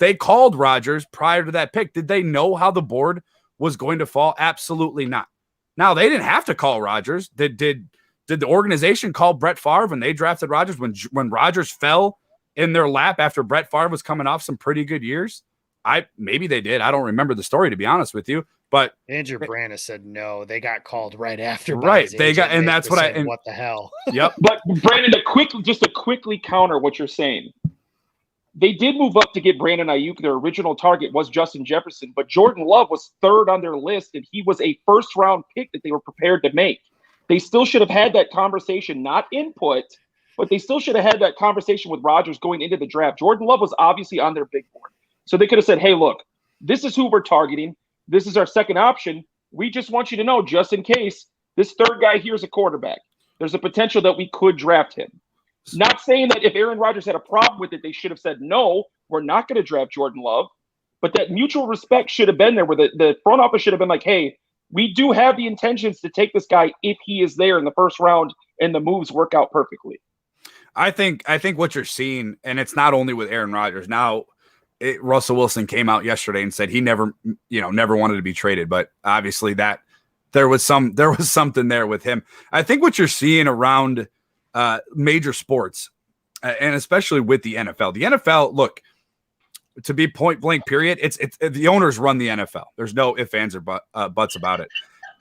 They called Rodgers prior to that pick. Did they know how the board was going to fall? Absolutely not. Now, they didn't have to call Rodgers. Did the organization call Brett Favre when they drafted Rodgers, when Rodgers fell in their lap after Brett Favre was coming off some pretty good years? Maybe they did. I don't remember the story, to be honest with you. But Andrew Brandt said no. They got called right after. Right. They got, and that's what what the hell? Yep. But Brandon, to quickly counter what you're saying. They did move up to get Brandon Ayuk. Their original target was Justin Jefferson, but Jordan Love was third on their list, and he was a first-round pick that they were prepared to make. They still should have had that conversation, not input, but they still should have had that conversation with Rodgers going into the draft. Jordan Love was obviously on their big board. So they could have said, hey, look, this is who we're targeting. This is our second option. We just want you to know, just in case, this third guy here is a quarterback. There's a potential that we could draft him. Not saying that if Aaron Rodgers had a problem with it, they should have said, no, we're not going to draft Jordan Love. But that mutual respect should have been there, where the front office should have been like, hey, we do have the intentions to take this guy if he is there in the first round and the moves work out perfectly. I think what you're seeing, and it's not only with Aaron Rodgers. Now, Russell Wilson came out yesterday and said he never wanted to be traded, but obviously that there was something there with him. I think what you're seeing around major sports, and especially with the NFL. The NFL, look, to be point blank, period. It's the owners run the NFL. There's no ifs, ands, or buts about it.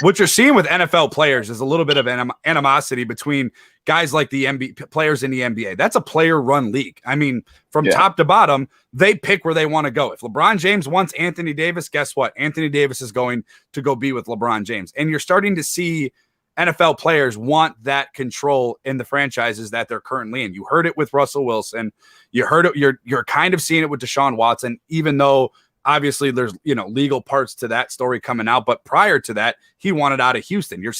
What you're seeing with NFL players is a little bit of animosity between guys like the NBA players in the NBA. That's a player-run league. I mean, from top to bottom, they pick where they want to go. If LeBron James wants Anthony Davis, guess what? Anthony Davis is going to go be with LeBron James. And you're starting to see NFL players want that control in the franchises that they're currently in. You heard it with Russell Wilson. You heard it. You're kind of seeing it with Deshaun Watson, even though obviously there's legal parts to that story coming out. But prior to that, he wanted out of Houston. You're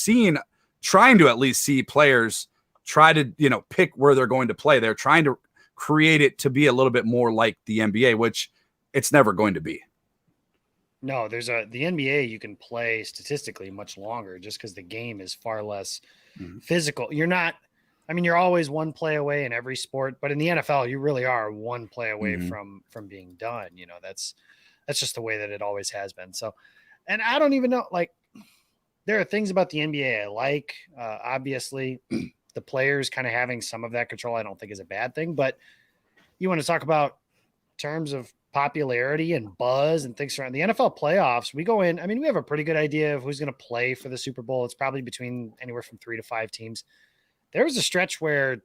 trying to at least see players try to pick where they're going to play. They're trying to create it to be a little bit more like the NBA, which it's never going to be. No, the NBA you can play statistically much longer just because the game is far less physical. You're always one play away in every sport, but in the NFL, you really are one play away from being done. That's just the way that it always has been. So, and I don't even know, there are things about the NBA I like. Obviously, the players kind of having some of that control, I don't think is a bad thing, but you want to talk about terms of popularity and buzz and things around the NFL playoffs. We go in, we have a pretty good idea of who's going to play for the Super Bowl. It's probably between anywhere from 3 to 5 teams. There was a stretch where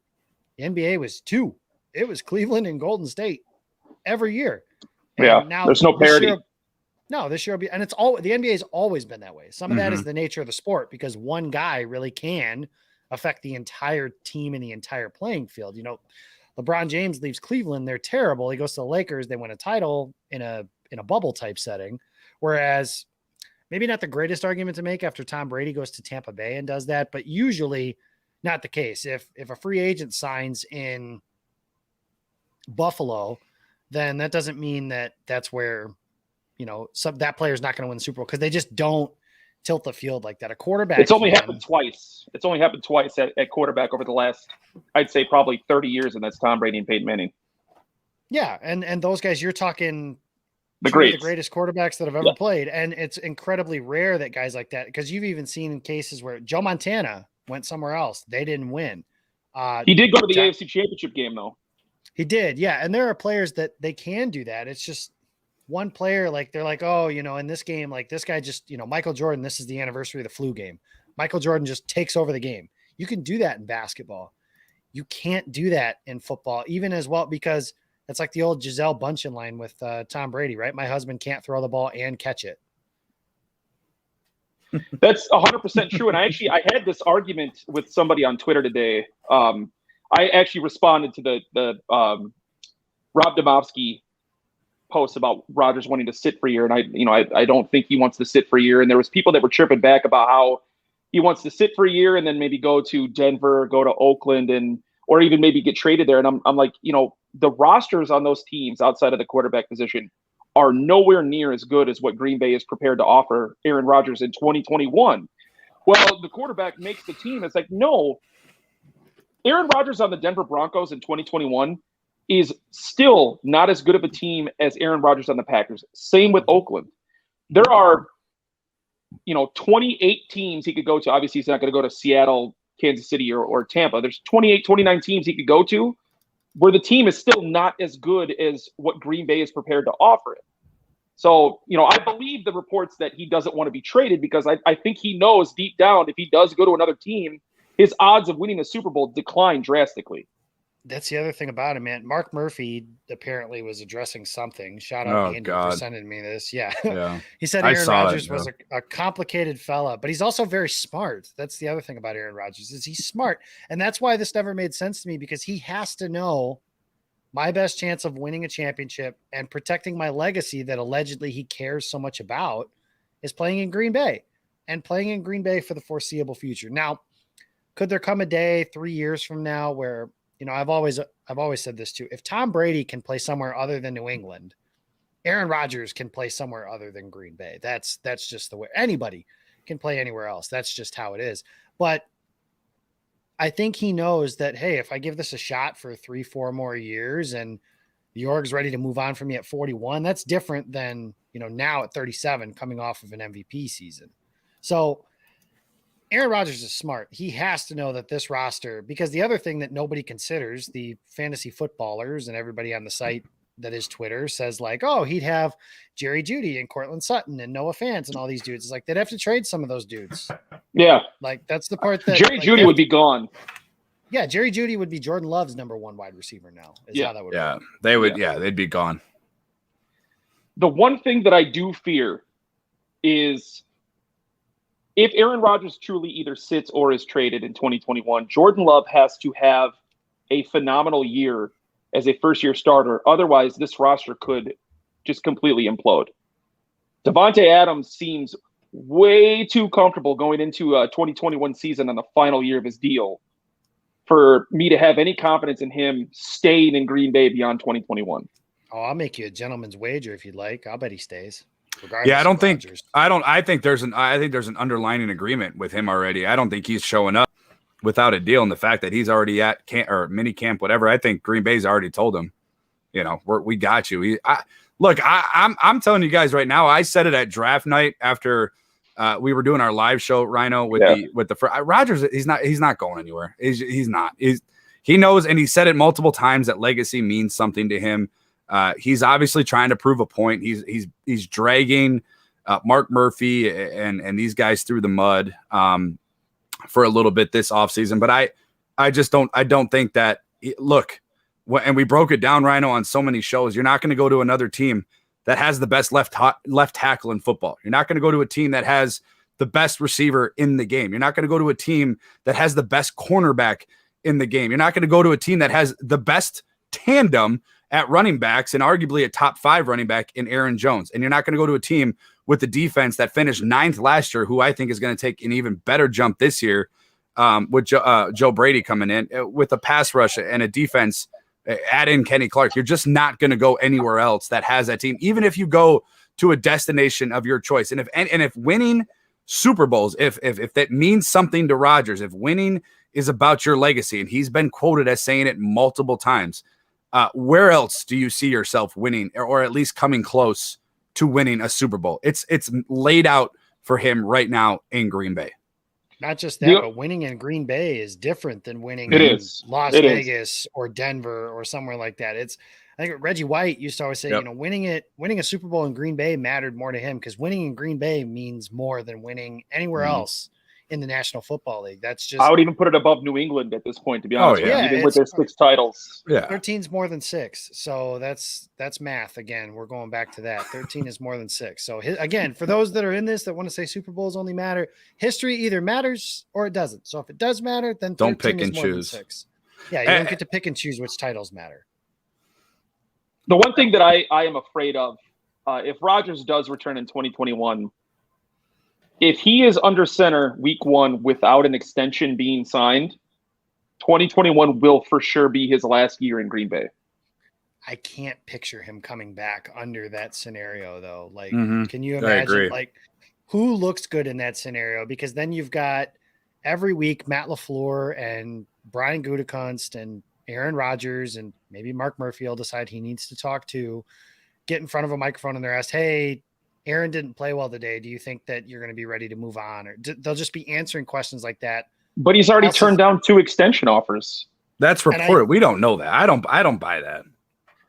the NBA was 2. It was Cleveland and Golden State every year. And now there's no parity. This year will be, and it's all the NBA has always been that way. Some of that is the nature of the sport because one guy really can affect the entire team and the entire playing field. LeBron James leaves Cleveland, they're terrible. He goes to the Lakers, they win a title in a bubble type setting. Whereas maybe not the greatest argument to make after Tom Brady goes to Tampa Bay and does that, but usually not the case. If a free agent signs in Buffalo, then that doesn't mean that that's where, that player is not going to win the Super Bowl, because they just don't tilt the field like that. A quarterback. It's only happened twice. It's only happened twice at quarterback over the last, I'd say probably 30 years, and that's Tom Brady and Peyton Manning. Yeah, and those guys, you're talking the greatest quarterbacks that have ever played, and it's incredibly rare that guys like that, because you've even seen cases where Joe Montana went somewhere else, they didn't win. He did go to the AFC Championship game though. He did, yeah. And there are players that they can do that. It's just one player, like they're like, oh, in this game, like this guy just, Michael Jordan, this is the anniversary of the flu game. Michael Jordan just takes over the game. You can do that in basketball. You can't do that in football, even as well, because it's like the old Gisele Bundchen line with Tom Brady, right? My husband can't throw the ball and catch it. That's 100% true. And I had this argument with somebody on Twitter today. I actually responded to the Rob Domofsky post about Rodgers wanting to sit for a year, and I don't think he wants to sit for a year. And there was people that were chirping back about how he wants to sit for a year and then maybe go to Denver, go to Oakland, or even maybe get traded there. And I'm like, the rosters on those teams outside of the quarterback position are nowhere near as good as what Green Bay is prepared to offer Aaron Rodgers in 2021. Well, the quarterback makes the team. It's like, no. Aaron Rodgers on the Denver Broncos in 2021 is still not as good of a team as Aaron Rodgers on the Packers. Same with Oakland. There are, 28 teams he could go to. Obviously, he's not going to go to Seattle, Kansas City, or Tampa. There's 28, 29 teams he could go to where the team is still not as good as what Green Bay is prepared to offer it. So, I believe the reports that he doesn't want to be traded, because I think he knows deep down if he does go to another team, his odds of winning the Super Bowl decline drastically. That's the other thing about him, man. Mark Murphy apparently was addressing something. Shout out to Andy for sending me this. Yeah. He said Aaron Rodgers was a complicated fella, but he's also very smart. That's the other thing about Aaron Rodgers, is he's smart. And that's why this never made sense to me, because he has to know my best chance of winning a championship and protecting my legacy that allegedly he cares so much about is playing in Green Bay, and playing in Green Bay for the foreseeable future. Now, could there come a day 3 years from now where, I've always said this too. If Tom Brady can play somewhere other than New England, Aaron Rodgers can play somewhere other than Green Bay. That's just the way. Anybody can play anywhere else. That's just how it is. But I think he knows that, hey, if I give this a shot for 3-4 more years and the org's ready to move on from me at 41, that's different than, now at 37 coming off of an MVP season. So Aaron Rodgers is smart. He has to know that this roster, because the other thing that nobody considers, the fantasy footballers and everybody on the site that is Twitter says like, oh, he'd have Jerry Jeudy and Cortland Sutton and Noah Fant and all these dudes. It's like, they'd have to trade some of those dudes. Yeah. Like, that's the part that Jerry Jeudy would be gone. Yeah. Jerry Jeudy would be Jordan Love's number one wide receiver now. How that would work. They would. Yeah. They'd be gone. The one thing that I do fear is, if Aaron Rodgers truly either sits or is traded in 2021, Jordan Love has to have a phenomenal year as a first-year starter. Otherwise, this roster could just completely implode. Devontae Adams seems way too comfortable going into a 2021 season on the final year of his deal for me to have any confidence in him staying in Green Bay beyond 2021. Oh, I'll make you a gentleman's wager if you'd like. I'll bet he stays. Yeah, I think there's an underlying agreement with him already. I don't think he's showing up without a deal, and the fact that he's already at camp or mini camp, whatever. I think Green Bay's already told him, we got you. I'm telling you guys right now. I said it at draft night after we were doing our live show, Rhino, with the Rodgers. He's not going anywhere. He's not. He knows, and he said it multiple times, that legacy means something to him. He's obviously trying to prove a point. He's dragging Mark Murphy and these guys through the mud for a little bit this offseason. But I don't think that and we broke it down, Rhino, on so many shows. You're not going to go to another team that has the best left tackle in football. You're not going to go to a team that has the best receiver in the game. You're not going to go to a team that has the best cornerback in the game. You're not going to go to a team that has the best tandem at running backs and arguably a top 5 running back in Aaron Jones. And you're not going to go to a team with the defense that finished 9th last year, who I think is going to take an even better jump this year with Joe Brady coming in with a pass rush and a defense. Add in Kenny Clark. You're just not going to go anywhere else that has that team, even if you go to a destination of your choice. And if winning Super Bowls, if that means something to Rodgers, if winning is about your legacy, and he's been quoted as saying it multiple times, where else do you see yourself winning or at least coming close to winning a Super Bowl? It's laid out for him right now in Green Bay. Not just that, but winning in Green Bay is different than winning in Las Vegas or Denver or somewhere like that. I think Reggie White used to always say, winning a Super Bowl in Green Bay mattered more to him because winning in Green Bay means more than winning anywhere else in the National Football League. That's just, I would even put it above New England at this point, to be honest. Even with their 6 titles. Yeah. 13's more than 6. So that's math. Again, we're going back to that. 13 is more than 6. So again, for those that are in this that want to say Super Bowls only matter, history either matters or it doesn't. So if it does matter, then don't pick and choose. 6. Yeah, you don't get to pick and choose which titles matter. The one thing that I am afraid of, if Rodgers does return in 2021, if he is under center week 1 without an extension being signed, 2021 will for sure be his last year in Green Bay. I can't picture him coming back under that scenario, though. Like, can you I imagine, agree. like, who looks good in that scenario? Because then you've got every week Matt LaFleur and Brian Gutekunst and Aaron Rodgers and maybe Mark Murphy will decide he needs to talk to, get in front of a microphone and they're asked, hey, Aaron didn't play well today. Do you think that you're going to be ready to move on? Or they'll just be answering questions like that. But he's already turned down 2 extension offers. That's reported. We don't know that. I don't buy that.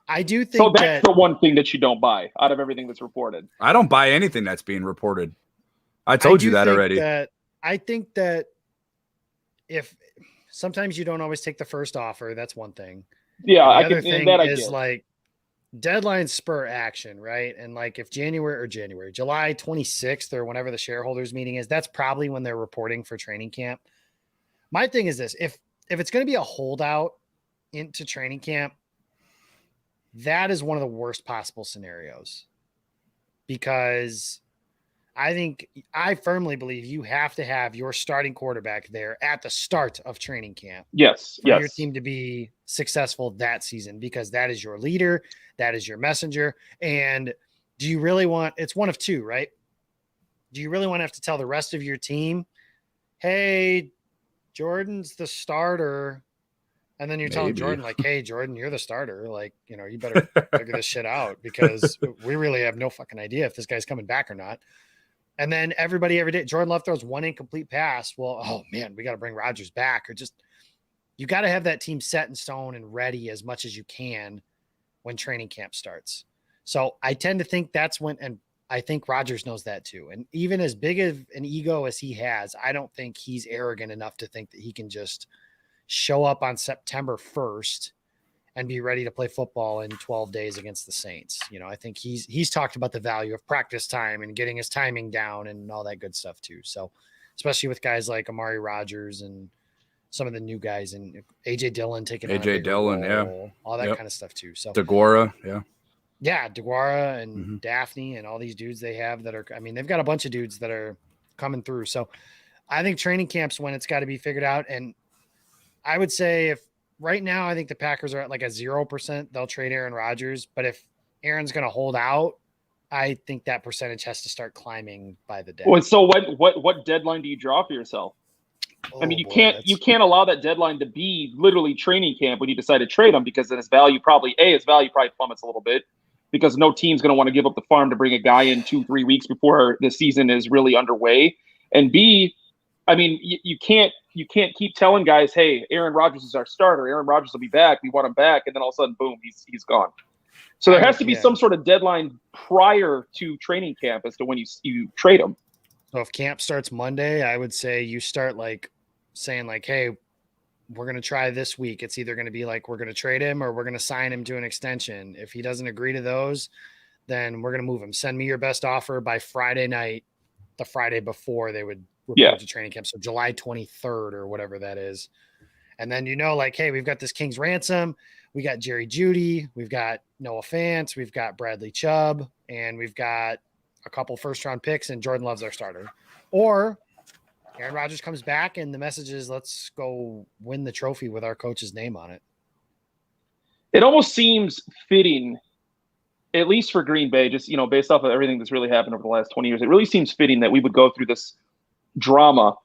I do think so. That's the one thing that you don't buy out of everything that's reported. I don't buy anything that's being reported. I told you that already. I think that if sometimes you don't always take the first offer, that's one thing. Yeah, the other thing is like deadline spur action, right? And like if July 26th or whenever the shareholders meeting is, that's probably when they're reporting for training camp. My thing is this, if it's going to be a holdout into training camp, that is one of the worst possible scenarios, because I firmly believe you have to have your starting quarterback there at the start of training camp. Yes. For your team to be successful that season, because that is your leader. That is your messenger. And do you really want, it's one of two, right? Do you really want to have to tell the rest of your team, hey, Jordan's the starter? And then you're telling Jordan, like, hey, Jordan, you're the starter. Like, you better figure this shit out, because we really have no fucking idea if this guy's coming back or not. And then every day, Jordan Love throws one incomplete pass. Well, oh man, we got to bring Rodgers back, or just, you got to have that team set in stone and ready as much as you can when training camp starts. So I tend to think that's when, and I think Rodgers knows that too. And even as big of an ego as he has, I don't think he's arrogant enough to think that he can just show up on September 1st and be ready to play football in 12 days against the Saints. I think he's talked about the value of practice time and getting his timing down and all that good stuff too. So especially with guys like Amari Rodgers and some of the new guys, and AJ Dillon taking AJ Dillon, role, all that kind of stuff too. So DeGuara, DeGuara and Daphne and all these dudes they have that are, they've got a bunch of dudes that are coming through. So I think training camp's when it's got to be figured out. And I would say if right now, I think the Packers are at like a 0%, they'll trade Aaron Rodgers. But if Aaron's going to hold out, I think that percentage has to start climbing by the day. Well, so what deadline do you draw for yourself? You can't allow that deadline to be literally training camp when you decide to trade him, because then his value probably plummets a little bit, because no team's going to want to give up the farm to bring a guy in 2-3 weeks before the season is really underway. And B, you can't keep telling guys, hey, Aaron Rodgers is our starter. Aaron Rodgers will be back. We want him back. And then all of a sudden, boom, he's gone. So there has to be some sort of deadline prior to training camp as to when you trade him. So if camp starts Monday, I would say you start like saying like, hey, we're going to try this week. It's either going to be like, we're going to trade him or we're going to sign him to an extension. If he doesn't agree to those, then we're going to move him. Send me your best offer by Friday night, the Friday before they would report to training camp. So July 23rd or whatever that is. And then, like, hey, we've got this King's Ransom. We got Jerry Jeudy. We've got Noah Fant. We've got Bradley Chubb. And we've got a couple first-round picks, and Jordan Love's our starter. Or Aaron Rodgers comes back, and the message is, let's go win the trophy with our coach's name on it. It almost seems fitting, at least for Green Bay, just, based off of everything that's really happened over the last 20 years, it really seems fitting that we would go through this drama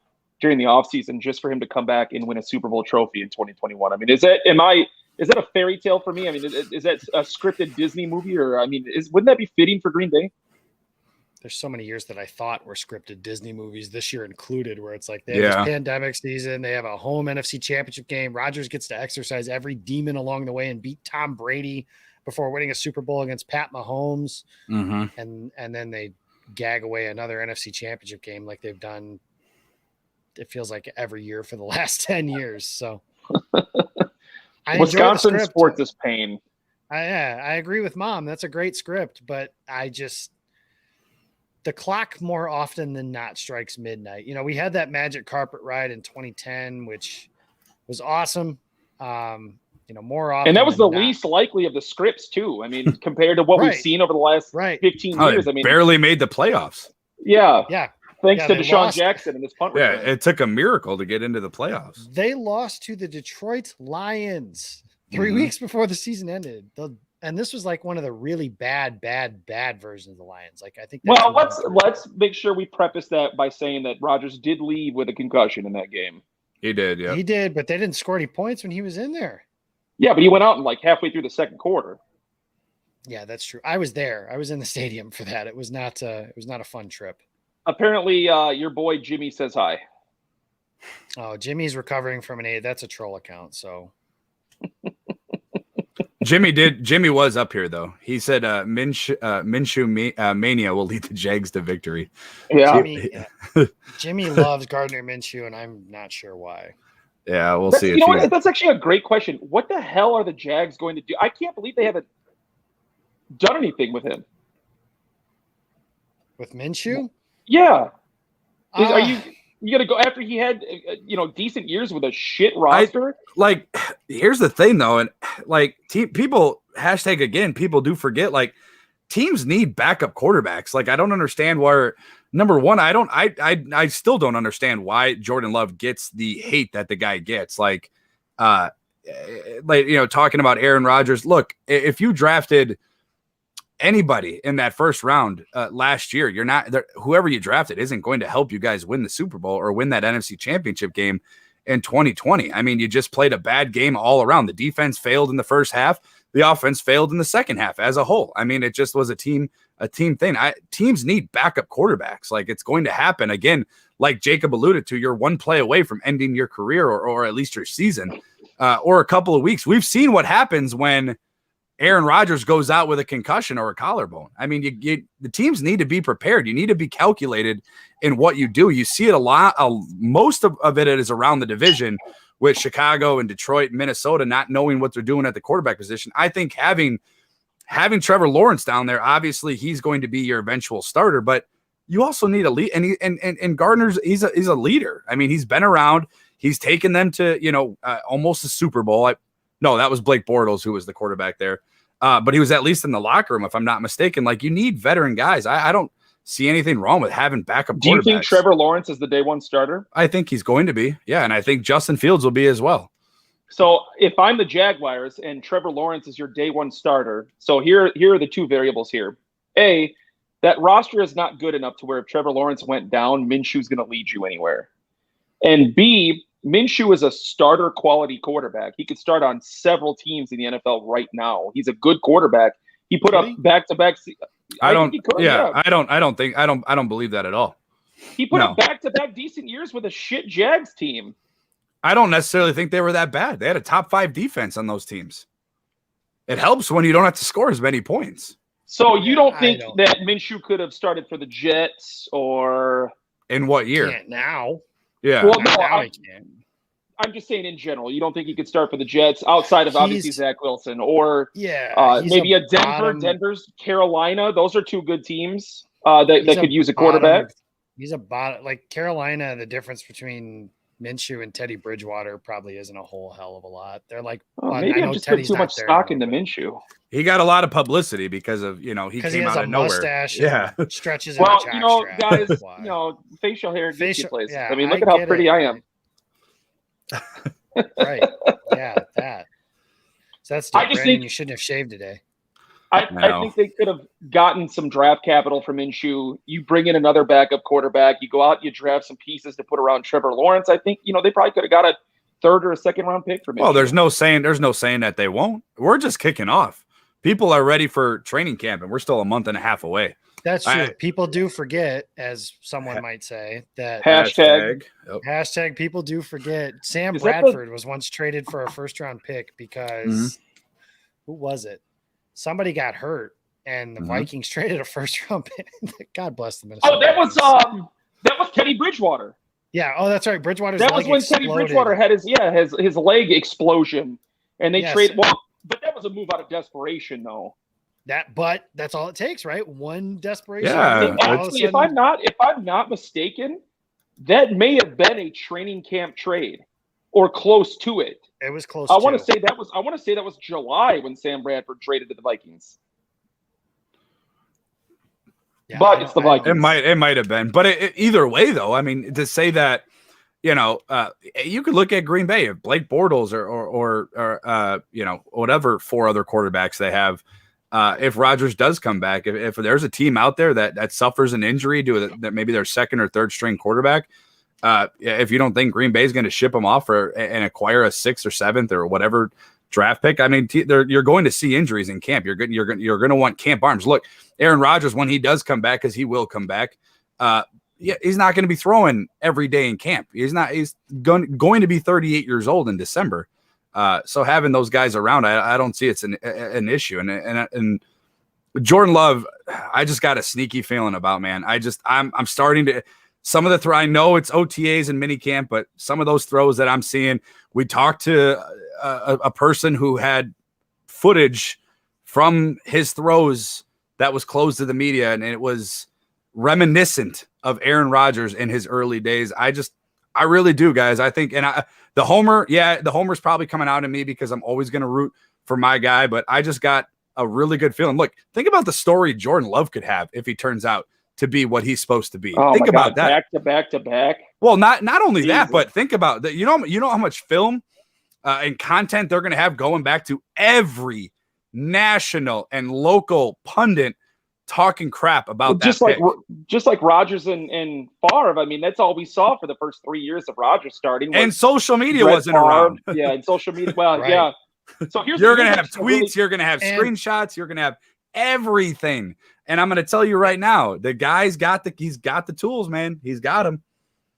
during the offseason just for him to come back and win a Super Bowl trophy in 2021. I mean, is that a fairy tale for me? I mean, is that a scripted Disney movie, or wouldn't that be fitting for Green Bay? There's so many years that I thought were scripted Disney movies, this year included, where it's like they have this pandemic season, they have a home NFC Championship game. Rodgers gets to exercise every demon along the way and beat Tom Brady before winning a Super Bowl against Pat Mahomes. Mm-hmm. And then they gag away another NFC Championship game like they've done, it feels like, every year for the last 10 years. So Wisconsin sports is pain. I agree with Mom. That's a great script, but the clock more often than not strikes midnight. We had that magic carpet ride in 2010, which was awesome. More often. And that was the least likely of the scripts too. I mean, compared to what we've seen over the last 15 years. Barely made the playoffs. Yeah. Yeah. Thanks to Deshaun Jackson and his punt return. Yeah, it took a miracle to get into the playoffs. They lost to the Detroit Lions 3 weeks before the season ended. And this was like one of the really bad versions of the Lions. Like, I think. Well, let's make sure we preface that by saying that Rodgers did leave with a concussion in that game. He did, yeah. He did, but they didn't score any points when he was in there. Yeah, but he went out in like halfway through the second quarter. Yeah, that's true. I was there. I was in the stadium for that. It was not a fun trip. Apparently, your boy Jimmy says hi. Oh, Jimmy's recovering from that's a troll account. So Jimmy was up here though. He said Minshew mania will lead the Jags to victory. Yeah. Jimmy loves Gardner Minshew, and I'm not sure why. Yeah, we'll see. You know what? That's actually a great question. What the hell are the Jags going to do? I can't believe they haven't done anything with him. With Minshew? Yeah. Are you going to go after he had decent years with a shit roster? Here's the thing though, and people do forget, like, teams need backup quarterbacks. Like, I don't understand why. Number one, I still don't understand why Jordan Love gets the hate that the guy gets. Talking about Aaron Rodgers. Look, if you drafted anybody in that first round last year, whoever you drafted isn't going to help you guys win the Super Bowl or win that NFC Championship game in 2020. I mean, you just played a bad game all around. The defense failed in the first half. The offense failed in the second half as a whole. I mean, it just was a team thing. Teams need backup quarterbacks. Like, it's going to happen again. Like Jacob alluded to, you're one play away from ending your career or at least your season or a couple of weeks. We've seen what happens when Aaron Rodgers goes out with a concussion or a collarbone. I mean, the teams need to be prepared. You need to be calculated in what you do. You see it a lot. Most of it is around the division with Chicago and Detroit and Minnesota not knowing what they're doing at the quarterback position. I think having Trevor Lawrence down there, obviously he's going to be your eventual starter, but you also need a lead. And Gardner's he's a leader. I mean, he's been around. He's taken them to almost a Super Bowl. No, that was Blake Bortles who was the quarterback there. But he was at least in the locker room, if I'm not mistaken. Like, you need veteran guys. I don't see anything wrong with having backup quarterbacks. Do you think Trevor Lawrence is the day one starter? I think he's going to be. Yeah, and I think Justin Fields will be as well. So if I'm the Jaguars and Trevor Lawrence is your day one starter, so here are the two variables here. A, that roster is not good enough to where if Trevor Lawrence went down, Minshew's going to lead you anywhere. And B, Minshew is a starter quality quarterback. He could start on several teams in the NFL right now. He's a good quarterback. He put up back-to-back. I don't believe that at all. He put up back-to-back decent years with a shit Jags team. I don't necessarily think they were that bad. They had a top 5 defense on those teams. It helps when you don't have to score as many points. So you don't think that Minshew could have started for the Jets or in what year? Can't now. Yeah. Well, no, I'm just saying in general. You don't think he could start for the Jets outside of obviously Zach Wilson or maybe a Denver, Denver's Carolina. Those are two good teams that could use a quarterback. He's a bottom. Like Carolina, the difference between Minshew and Teddy Bridgewater probably isn't a whole hell of a lot. They're like, maybe I'm just putting too much stock into Minshew. He got a lot of publicity because of, he came out of nowhere. Mustache yeah. And stretches. Well, guys, facial hair gets you places. Yeah, I mean, look at how pretty I am. Right. Yeah, that. So that's different. I just think you shouldn't have shaved today. I think they could have gotten some draft capital from Minshew. You bring in another backup quarterback. You go out, you draft some pieces to put around Trevor Lawrence. I think, they probably could have got a third or a second round pick from Minshew. Well, there's no saying that they won't. We're just kicking off. People are ready for training camp, and we're still a month and a half away. That's true. People do forget, as someone might say, that hashtag people do forget. Sam Bradford was once traded for a first round pick because who was it? Somebody got hurt, and the Vikings traded a first round pick. God bless them. Oh, that was Teddy Bridgewater. Yeah. Oh, that's right. Bridgewater's that was when Teddy Bridgewater had his leg explosion, and they traded. Well, but that was a move out of desperation, though. But that's all it takes, right? One desperation. Yeah. Actually, if I'm not mistaken, that may have been a training camp trade, or close to it. It was close. I want to say that was July when Sam Bradford traded to the Vikings. Yeah, but it's the Vikings. It might have been, but either way, though, I mean, to say that, you could look at Green Bay, if Blake Bortles or whatever 4 other quarterbacks they have. If Rodgers does come back, if there's a team out there that suffers an injury to that maybe their second or third string quarterback, if you don't think Green Bay is going to ship them off and acquire a 6th or 7th or whatever draft pick, I mean, you're going to see injuries in camp. You're going to want camp arms. Look, Aaron Rodgers, when he does come back, because he will come back, he's not going to be throwing every day in camp. He's going to be 38 years old in December. So having those guys around, I don't see it's an issue. And Jordan Love, I just got a sneaky feeling about, man. I'm starting to. Some of the throw, I know it's OTAs and minicamp, but some of those throws that I'm seeing, we talked to a person who had footage from his throws that was closed to the media, and it was reminiscent of Aaron Rodgers in his early days. I really do, guys. I think, the homer's probably coming out of me because I'm always going to root for my guy, but I just got a really good feeling. Look, think about the story Jordan Love could have if he turns out to be what he's supposed to be. Think about that. Back to back. Well, not only that, but think about that. You know how much film and content they're going to have going back to every national and local pundit talking crap about that. Just like Rodgers and Favre. I mean, that's all we saw for the first 3 years of Rodgers starting. And social media wasn't around. Yeah, and social media. Well, right. Yeah. So you're going to have tweets. You're going to have screenshots. You're going to have everything. And I'm going to tell you right now, the guy's he's got the tools, man. He's got them.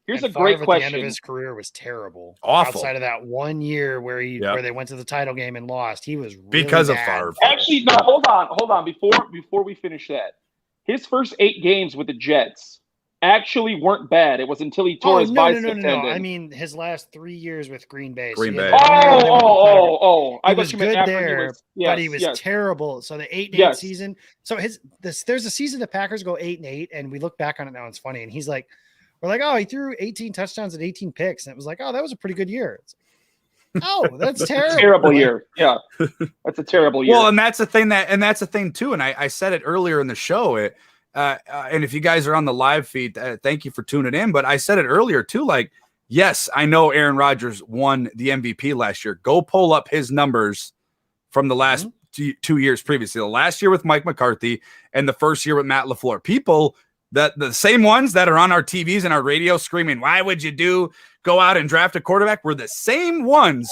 Here's a great question. At the end of his career was terrible. Awful. Outside of that 1 year where they went to the title game and lost, he was really because of bad. Favre. Actually, no, hold on. Before we finish that, his first 8 games with the Jets actually weren't bad. It was until he tore his bicep tendon. No. I mean, his last 3 years with Green Bay. Green Bay. I was good there, but he was terrible. So the 8-8 season. So there's a season the Packers go 8-8, and we look back on it now. It's funny, and he's like, we're like, oh, he threw 18 touchdowns and 18 picks, and it was like, oh, that was a pretty good year. It's like, oh, that's terrible. Terrible year. Yeah, that's a terrible year. Well, and that's the thing too. And I said it earlier in the show. And if you guys are on the live feed, thank you for tuning in. But I said it earlier too. Like, yes, I know Aaron Rodgers won the MVP last year. Go pull up his numbers from the last 2 years previously. The last year with Mike McCarthy and the first year with Matt LaFleur. People that the same ones that are on our TVs and our radio screaming, "Why would you go out and draft a quarterback?" were the same ones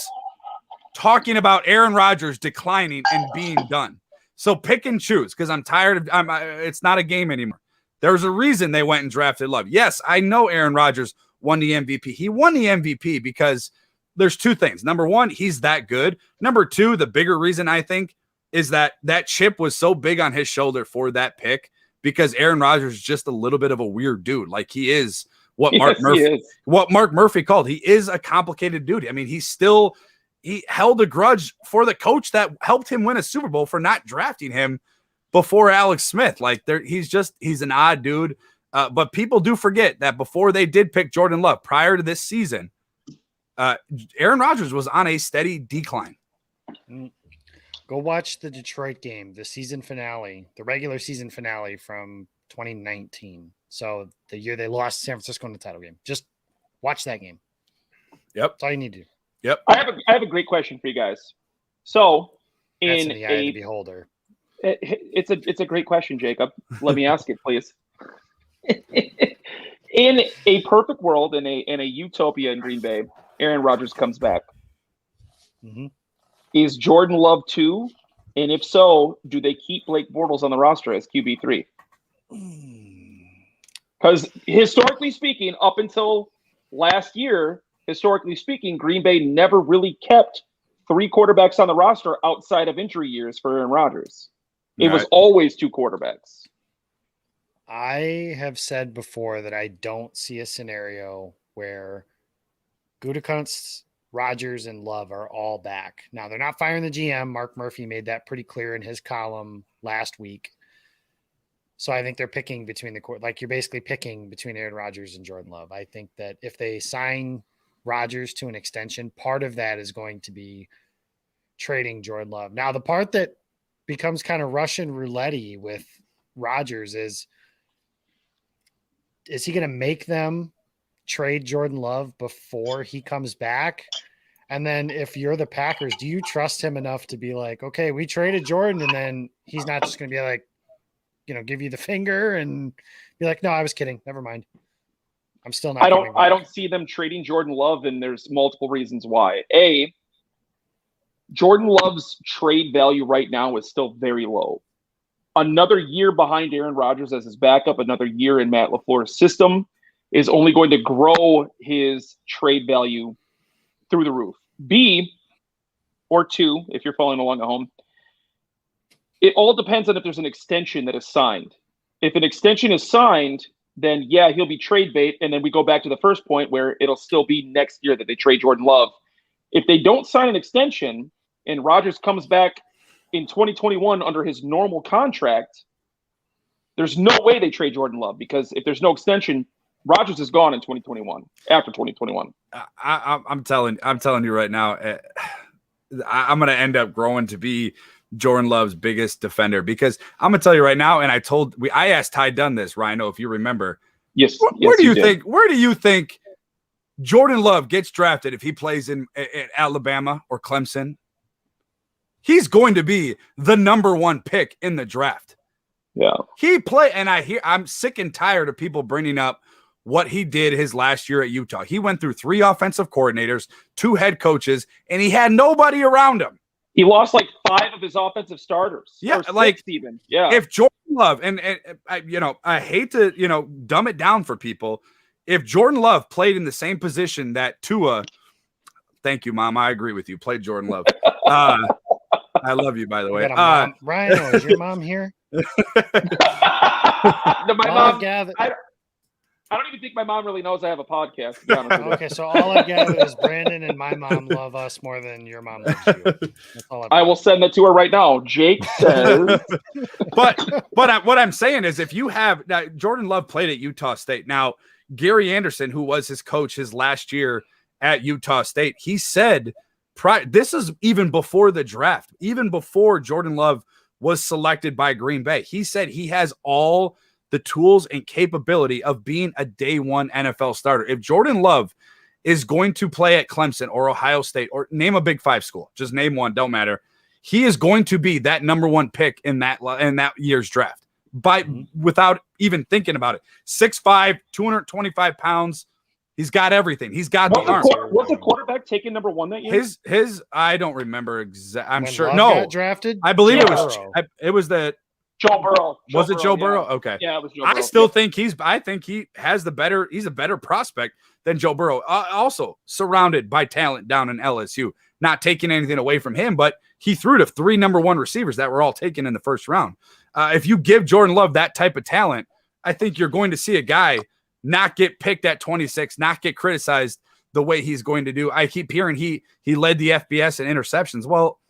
talking about Aaron Rodgers declining and being done. So pick and choose, because I'm tired of it's not a game anymore. There's a reason they went and drafted Love. Yes, I know Aaron Rodgers won the MVP. He won the MVP because there's 2 things. Number 1, he's that good. Number 2, the bigger reason I think is that chip was so big on his shoulder for that pick, because Aaron Rodgers is just a little bit of a weird dude. Like, he is what Mark Murphy called. He is a complicated dude. I mean, he held a grudge for the coach that helped him win a Super Bowl for not drafting him before Alex Smith. Like, he's an odd dude. But people do forget that before they did pick Jordan Love prior to this season, Aaron Rodgers was on a steady decline. Go watch the Detroit game, the season finale, the regular season finale from 2019. So the year they lost San Francisco in the title game. Just watch that game. Yep. That's all you need to do. Yep. I have a great question for you guys. So That's in the eye of the beholder. It's a great question, Jacob. Let me ask it, please. In a perfect world, in a utopia in Green Bay, Aaron Rodgers comes back. Mm-hmm. Is Jordan Love 2? And if so, do they keep Blake Bortles on the roster as QB3? Because historically speaking, up until last year, Green Bay never really kept 3 quarterbacks on the roster outside of injury years for Aaron Rodgers. It was always 2 quarterbacks. I have said before that I don't see a scenario where Gutekunst, Rodgers, and Love are all back. Now, they're not firing the GM. Mark Murphy made that pretty clear in his column last week. So I think they're picking between you're basically picking between Aaron Rodgers and Jordan Love. I think that if they sign Rodgers to an extension, part of that is going to be trading Jordan Love. Now, the part that becomes kind of Russian roulette-y with Rodgers is he going to make them trade Jordan Love before he comes back? And then if you're the Packers, do you trust him enough to be like, okay, we traded Jordan, and then he's not just going to be like, give you the finger and be like, no, I was kidding. Never mind. I'm still not. I don't see them trading Jordan Love, and there's multiple reasons why. A, Jordan Love's trade value right now is still very low. Another year behind Aaron Rodgers as his backup, another year in Matt LaFleur's system is only going to grow his trade value through the roof. B, or 2, if you're following along at home, it all depends on if there's an extension that is signed. If an extension is signed, then yeah, he'll be trade bait, and then we go back to the first point where it'll still be next year that they trade Jordan Love. If they don't sign an extension and Rodgers comes back in 2021 under his normal contract, there's no way they trade Jordan Love, because if there's no extension, Rodgers is gone in 2021. After 2021, I'm telling you right now, I'm going to end up growing to be Jordan Love's biggest defender, because I'm going to tell you right now, and I asked Ty Dunn this, Rhino, if you remember. Yes. Where do you think Jordan Love gets drafted if he plays in Alabama or Clemson? He's going to be the number 1 pick in the draft. Yeah. And I'm sick and tired of people bringing up what he did his last year at Utah. He went through 3 offensive coordinators, 2 head coaches, and he had nobody around him. He lost like 5 of his offensive starters. Yeah, like even. Yeah. If Jordan Love, and I hate to dumb it down for people, if Jordan Love played in the same position that Tua, thank you, Mom, I agree with you, played Jordan Love. I love you, by the way. Ryan, is your mom here? No, my mom. I don't even think my mom really knows I have a podcast, to be honest with you. Okay, so all I gathered is Brandon and my mom love us more than your mom loves you. That's all I will send that to her right now. Jake says. But what I'm saying is, if you have Jordan Love played at Utah State. Now, Gary Anderson, who was his coach his last year at Utah State, he said this is even before the draft, even before Jordan Love was selected by Green Bay. He said he has all the tools and capability of being a day 1 NFL starter. If Jordan Love is going to play at Clemson or Ohio State, or name a Big 5 school, just name one, don't matter, he is going to be that number 1 pick in that year's draft without even thinking about it. 6'5", 225 pounds. He's got everything. He's got the arm. Was the quarterback taken number 1 that year? His I don't remember exactly. I'm sure. Love no, got drafted. I believe it was the Joe Burrow. Was it Joe Burrow? Okay. Yeah, it was Joe Burrow. I still think I think he has he's a better prospect than Joe Burrow. Also surrounded by talent down in LSU. Not taking anything away from him, but he threw to 3 number 1 receivers that were all taken in the first round. If you give Jordan Love that type of talent, I think you're going to see a guy not get picked at 26, not get criticized the way he's going to do. I keep hearing he led the FBS in interceptions. Well,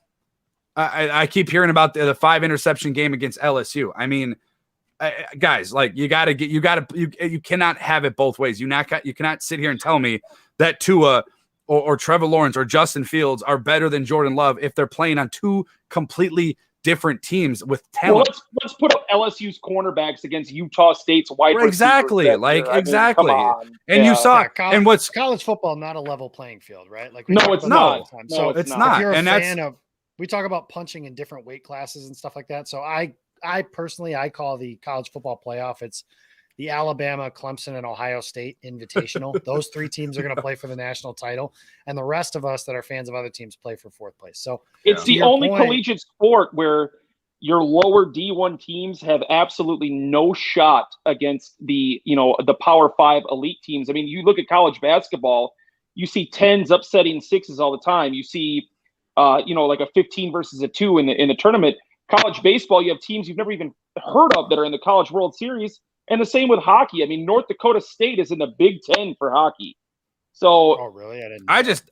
I keep hearing about the 5 interception game against LSU. I mean, guys, like you cannot have it both ways. You cannot sit here and tell me that Tua or Trevor Lawrence or Justin Fields are better than Jordan Love if they're playing on two completely different teams with talent. Well, let's put up LSU's cornerbacks against Utah State's wide receivers. Exactly, exactly. And you saw, and what's college football, not a level playing field, right? Like no, it's not. So it's not. If you're a fan of, we talk about punching in different weight classes and stuff like that. So I personally, I call the college football playoff, it's the Alabama, Clemson, and Ohio State Invitational. Those three teams are going to play for the national title, and the rest of us that are fans of other teams play for fourth place. So it's the only collegiate sport where your lower D1 teams have absolutely no shot against the Power 5 elite teams. I mean, you look at college basketball, you see 10s upsetting 6s all the time. You see, like a 15 versus a 2 in the tournament. College baseball, you have teams you've never even heard of that are in the College World Series. And the same with hockey. I mean, North Dakota State is in the Big Ten for hockey. So, oh really? I didn't.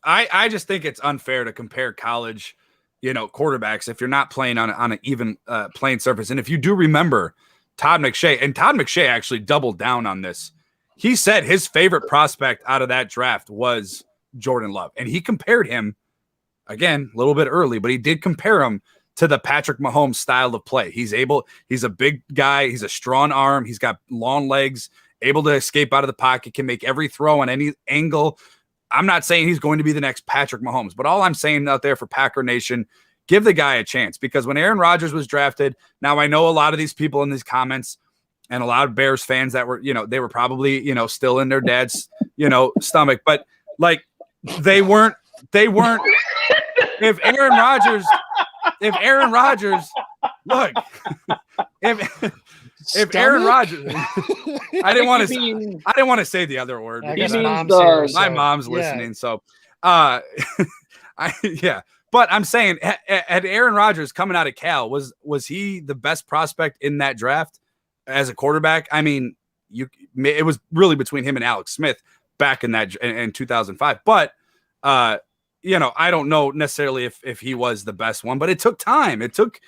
I just think it's unfair to compare college, quarterbacks if you're not playing on an even playing surface. And if you do remember, Todd McShay actually doubled down on this. He said his favorite prospect out of that draft was Jordan Love, and he compared him again a little bit early, but he did compare him to the Patrick Mahomes style of play. He's a big guy. He's a strong arm. He's got long legs, able to escape out of the pocket, can make every throw on any angle. I'm not saying he's going to be the next Patrick Mahomes, but all I'm saying out there for Packer Nation, give the guy a chance, because when Aaron Rodgers was drafted, now I know a lot of these people in these comments and a lot of Bears fans that were, they were probably, still in their dad's, stomach, but like they weren't, if Aaron Rodgers, look, if Aaron Rodgers, I didn't want to say the other word because my mom's listening. So, but I'm saying, had Aaron Rodgers coming out of Cal, was he the best prospect in that draft as a quarterback? I mean, it was really between him and Alex Smith back in 2005, but, I don't know necessarily if he was the best one, but it took time. It took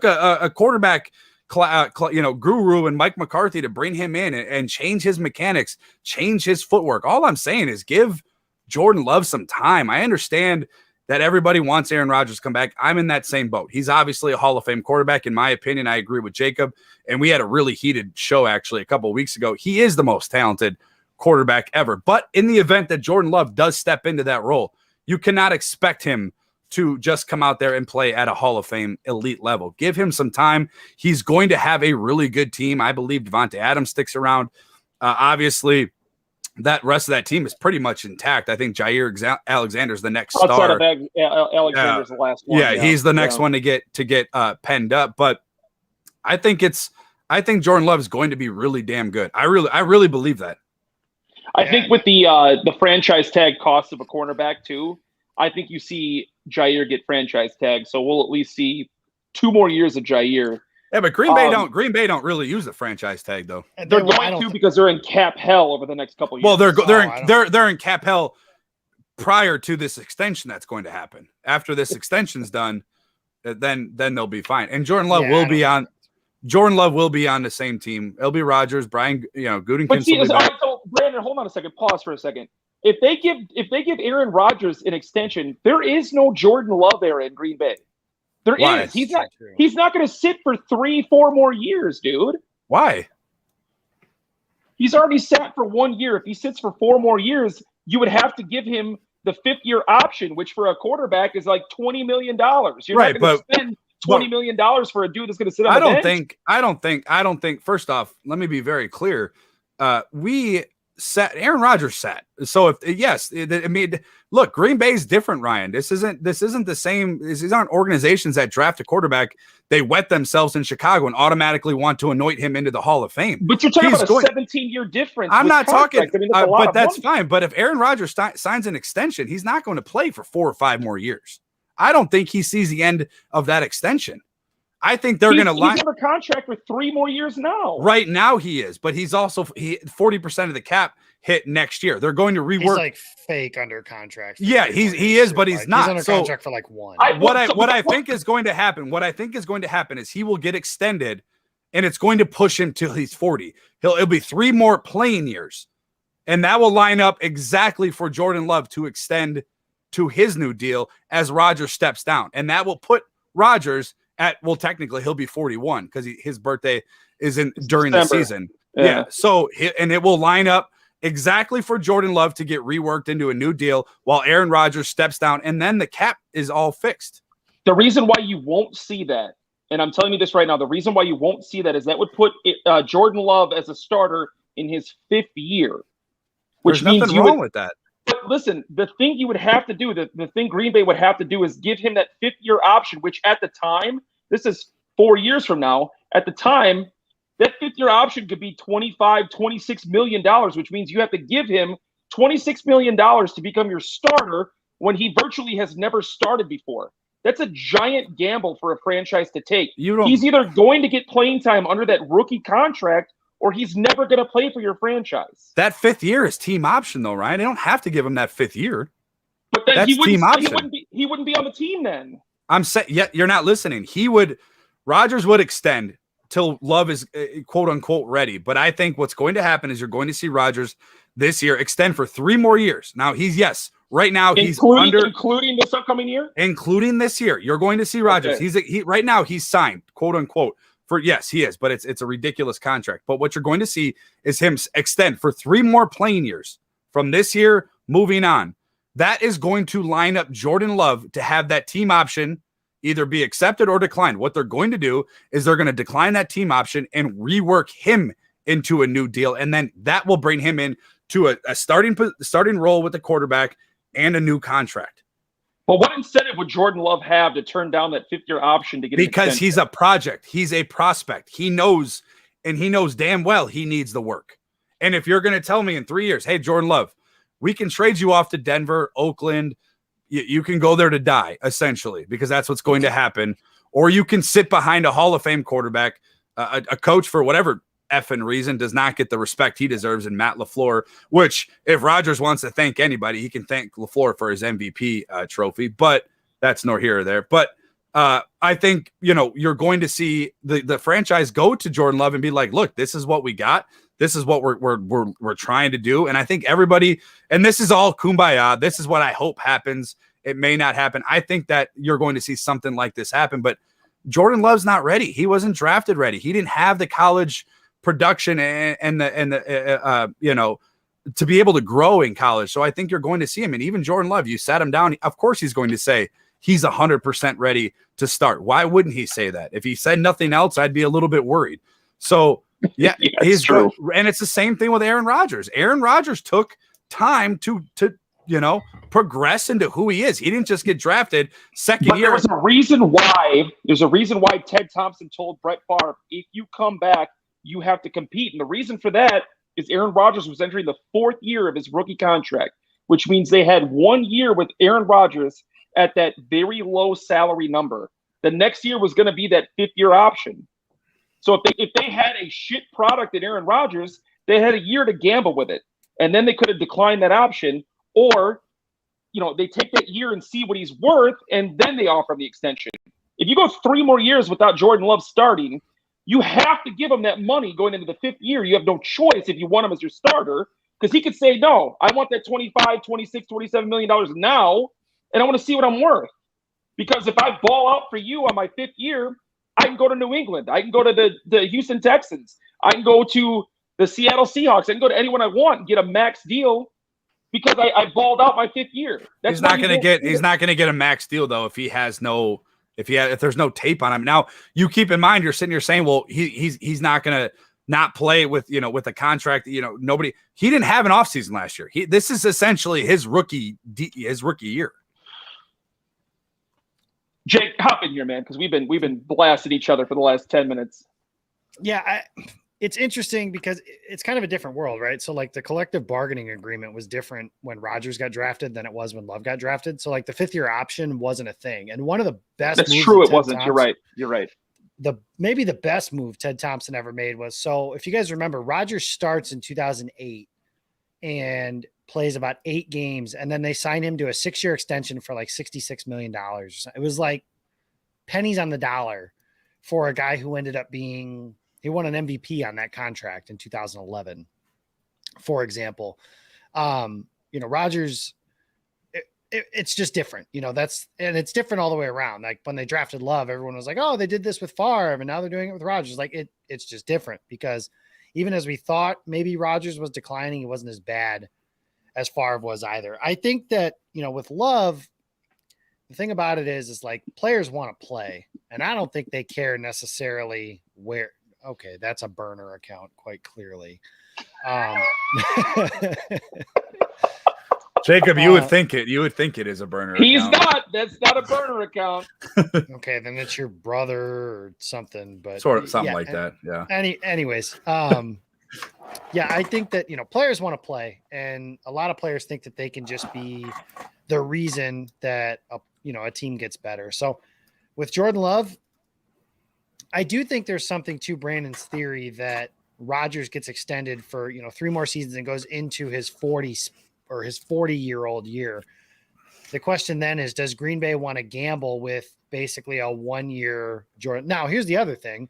a quarterback, guru and Mike McCarthy to bring him in and change his mechanics, change his footwork. All I'm saying is give Jordan Love some time. I understand that everybody wants Aaron Rodgers to come back. I'm in that same boat. He's obviously a Hall of Fame quarterback, in my opinion. I agree with Jacob, and we had a really heated show actually a couple of weeks ago. He is the most talented quarterback ever. But in the event that Jordan Love does step into that role, you cannot expect him to just come out there and play at a Hall of Fame elite level. Give him some time. He's going to have a really good team. I believe Devontae Adams sticks around. Obviously, that rest of that team is pretty much intact. I think Jair Alexander's the next star. Alexander's the last one. Yeah, he's the next one to get penned up. But I think Jordan Love is going to be really damn good. I really believe that. I think with the franchise tag cost of a cornerback too, I think you see Jair get franchise tag. So we'll at least see 2 more years of Jair. Yeah, but Green Bay don't really use the franchise tag though. They're going to because they're in cap hell over the next couple of years. Well, they're in cap hell prior to this extension that's going to happen. After this extension's done, then they'll be fine. And Jordan Love will be on. Jordan Love will be on the same team. It'll be Rodgers, Brian, Gutekunst. But see, Brandon, hold on a second. Pause for a second. If they give Aaron Rodgers an extension, there is no Jordan Love era in Green Bay. There is. He's not going to sit for 3-4 more years, dude. Why? He's already sat for 1 year. If he sits for 4 more years, you would have to give him the 5th-year option, which for a quarterback is like $20 million. You're not going to spend $20 million for a dude that's going to sit on the bench. I don't think. First off, let me be very clear. Aaron Rodgers sat. So look, Green Bay's different, Ryan. This isn't the same. These aren't organizations that draft a quarterback. They wet themselves in Chicago and automatically want to anoint him into the Hall of Fame. But you're talking about a 17-year difference. I'm not talking, but that's fine. But if Aaron Rodgers signs an extension, he's not going to play for 4 or 5 more years. I don't think he sees the end of that extension. I think they're going to line. He's under contract for 3 more years now. Right now he is, but he's also 40% of the cap hit next year. They're going to rework. He's like fake under contract. Yeah, he is, but he's not. He's under contract for like 1. What I think is going to happen is he will get extended, and it's going to push him till he's 40. It'll be 3 more playing years, And that will line up exactly for Jordan Love to extend to his new deal as Rodgers steps down. And that will put Rodgers at, well, technically he'll be 41 because his birthday is during the season. Yeah. So, and it will line up exactly for Jordan Love to get reworked into a new deal while Aaron Rodgers steps down. And then the cap is all fixed. The reason why you won't see that, and I'm telling you this right now, the reason why you won't see that is that would put Jordan Love as a starter in his 5th year. Which There's means nothing wrong with that. But listen, the thing you would have to do, the thing Green Bay would have to do is give him that 5th-year option, which at the time, this is 4 years from now, at the time, that 5th-year option could be $25, $26 million, which means you have to give him $26 million to become your starter when he virtually has never started before. That's a giant gamble for a franchise to take. He's either going to get playing time under that rookie contract or he's never going to play for your franchise. That 5th year is team option, though, Ryan. They don't have to give him that 5th year. But then that's team option. He wouldn't be on the team then. I'm saying, yeah, you're not listening. Rodgers would extend till Love is quote unquote ready. But I think what's going to happen is you're going to see Rodgers this year extend for 3 more years. Now right now including this upcoming year, including this year. You're going to see Rodgers. Okay. Right now he's signed quote unquote. Yes, he is, but it's a ridiculous contract. But what you're going to see is him extend for 3 more playing years from this year moving on. That is going to line up Jordan Love to have that team option either be accepted or declined. What they're going to do is they're going to decline that team option and rework him into a new deal. And then that will bring him in to a starting role with the quarterback and a new contract. But what incentive would Jordan Love have to turn down that 5th-year option to get? Because he's a project. He's a prospect. He knows damn well he needs the work. And if you're going to tell me in 3 years, hey, Jordan Love, we can trade you off to Denver, Oakland. You can go there to die, essentially, because that's what's going to happen. Or you can sit behind a Hall of Fame quarterback, a coach for whatever effing reason does not get the respect he deserves in Matt LaFleur, which if Rodgers wants to thank anybody, he can thank LaFleur for his MVP trophy, but that's nor here or there. But I think, you're going to see the franchise go to Jordan Love and be like, look, this is what we got. This is what we're trying to do. And I think everybody, and this is all kumbaya. This is what I hope happens. It may not happen. I think that you're going to see something like this happen, but Jordan Love's not ready. He wasn't drafted ready. He didn't have the college production and the to be able to grow in college. So I think you're going to see him. And even Jordan Love, you sat him down. Of course, he's going to say he's 100% ready to start. Why wouldn't he say that? If he said nothing else, I'd be a little bit worried. So yeah, he's true. And it's the same thing with Aaron Rodgers. Aaron Rodgers took time to progress into who he is. He didn't just get drafted second year. There's a reason why Ted Thompson told Brett Favre, if you come back, you have to compete. And the reason for that is Aaron Rodgers was entering the 4th year of his rookie contract, which means they had 1 year with Aaron Rodgers at that very low salary number. The next year was going to be that 5th-year option. So if they had a shit product at Aaron Rodgers, they had a year to gamble with it. And then they could have declined that option, or they take that year and see what he's worth, and then they offer him the extension. If you go 3 more years without Jordan Love starting, you have to give him that money going into the 5th year. You have no choice if you want him as your starter, because he could say, no, I want that $25, $26, $27 million now, and I want to see what I'm worth. Because if I ball out for you on my 5th year, I can go to New England. I can go to the Houston Texans. I can go to the Seattle Seahawks. I can go to anyone I want and get a max deal because I balled out my 5th year. He's not going to get a max deal though if if there's no tape on him. Now you keep in mind, you're sitting here saying, well, he's not going to not play with a contract. Nobody. He didn't have an offseason last year. This is essentially his rookie year. Jake, hop in here, man, because we've been blasting each other for the last 10 minutes. Yeah, it's interesting because it's kind of a different world, right? So like the collective bargaining agreement was different when Rodgers got drafted than it was when Love got drafted. So like the 5th-year option wasn't a thing. And one of the best That's true, it wasn't. You're right. Maybe the best move Ted Thompson ever made was, so if you guys remember, Rodgers starts in 2008 and plays about 8 games, and then they signed him to a 6-year extension for like $66 million. It was like pennies on the dollar for a guy who ended up he won an MVP on that contract in 2011. for example. Rodgers, it's just different, and it's different all the way around. Like when they drafted Love, everyone was like, oh, they did this with Favre and now they're doing it with Rodgers. Like it's just different because even as we thought maybe Rodgers was declining, it wasn't as bad as Favre was either. I think that, with Love, the thing about it is like players want to play, and I don't think they care necessarily where. Okay, that's a burner account quite clearly. Jacob, you would think it. You would think it is a burner. He's account. not. That's not a burner account. Okay, then it's your brother or something. But something like that. Yeah. Anyways, yeah, I think that players want to play, and a lot of players think that they can just be the reason that a team gets better. So with Jordan Love, I do think there's something to Brandon's theory that Rodgers gets extended for 3 more seasons and goes into his 40s or his 40-year-old year. The question then is, does Green Bay want to gamble with basically a 1-year Jordan? Now, here's the other thing.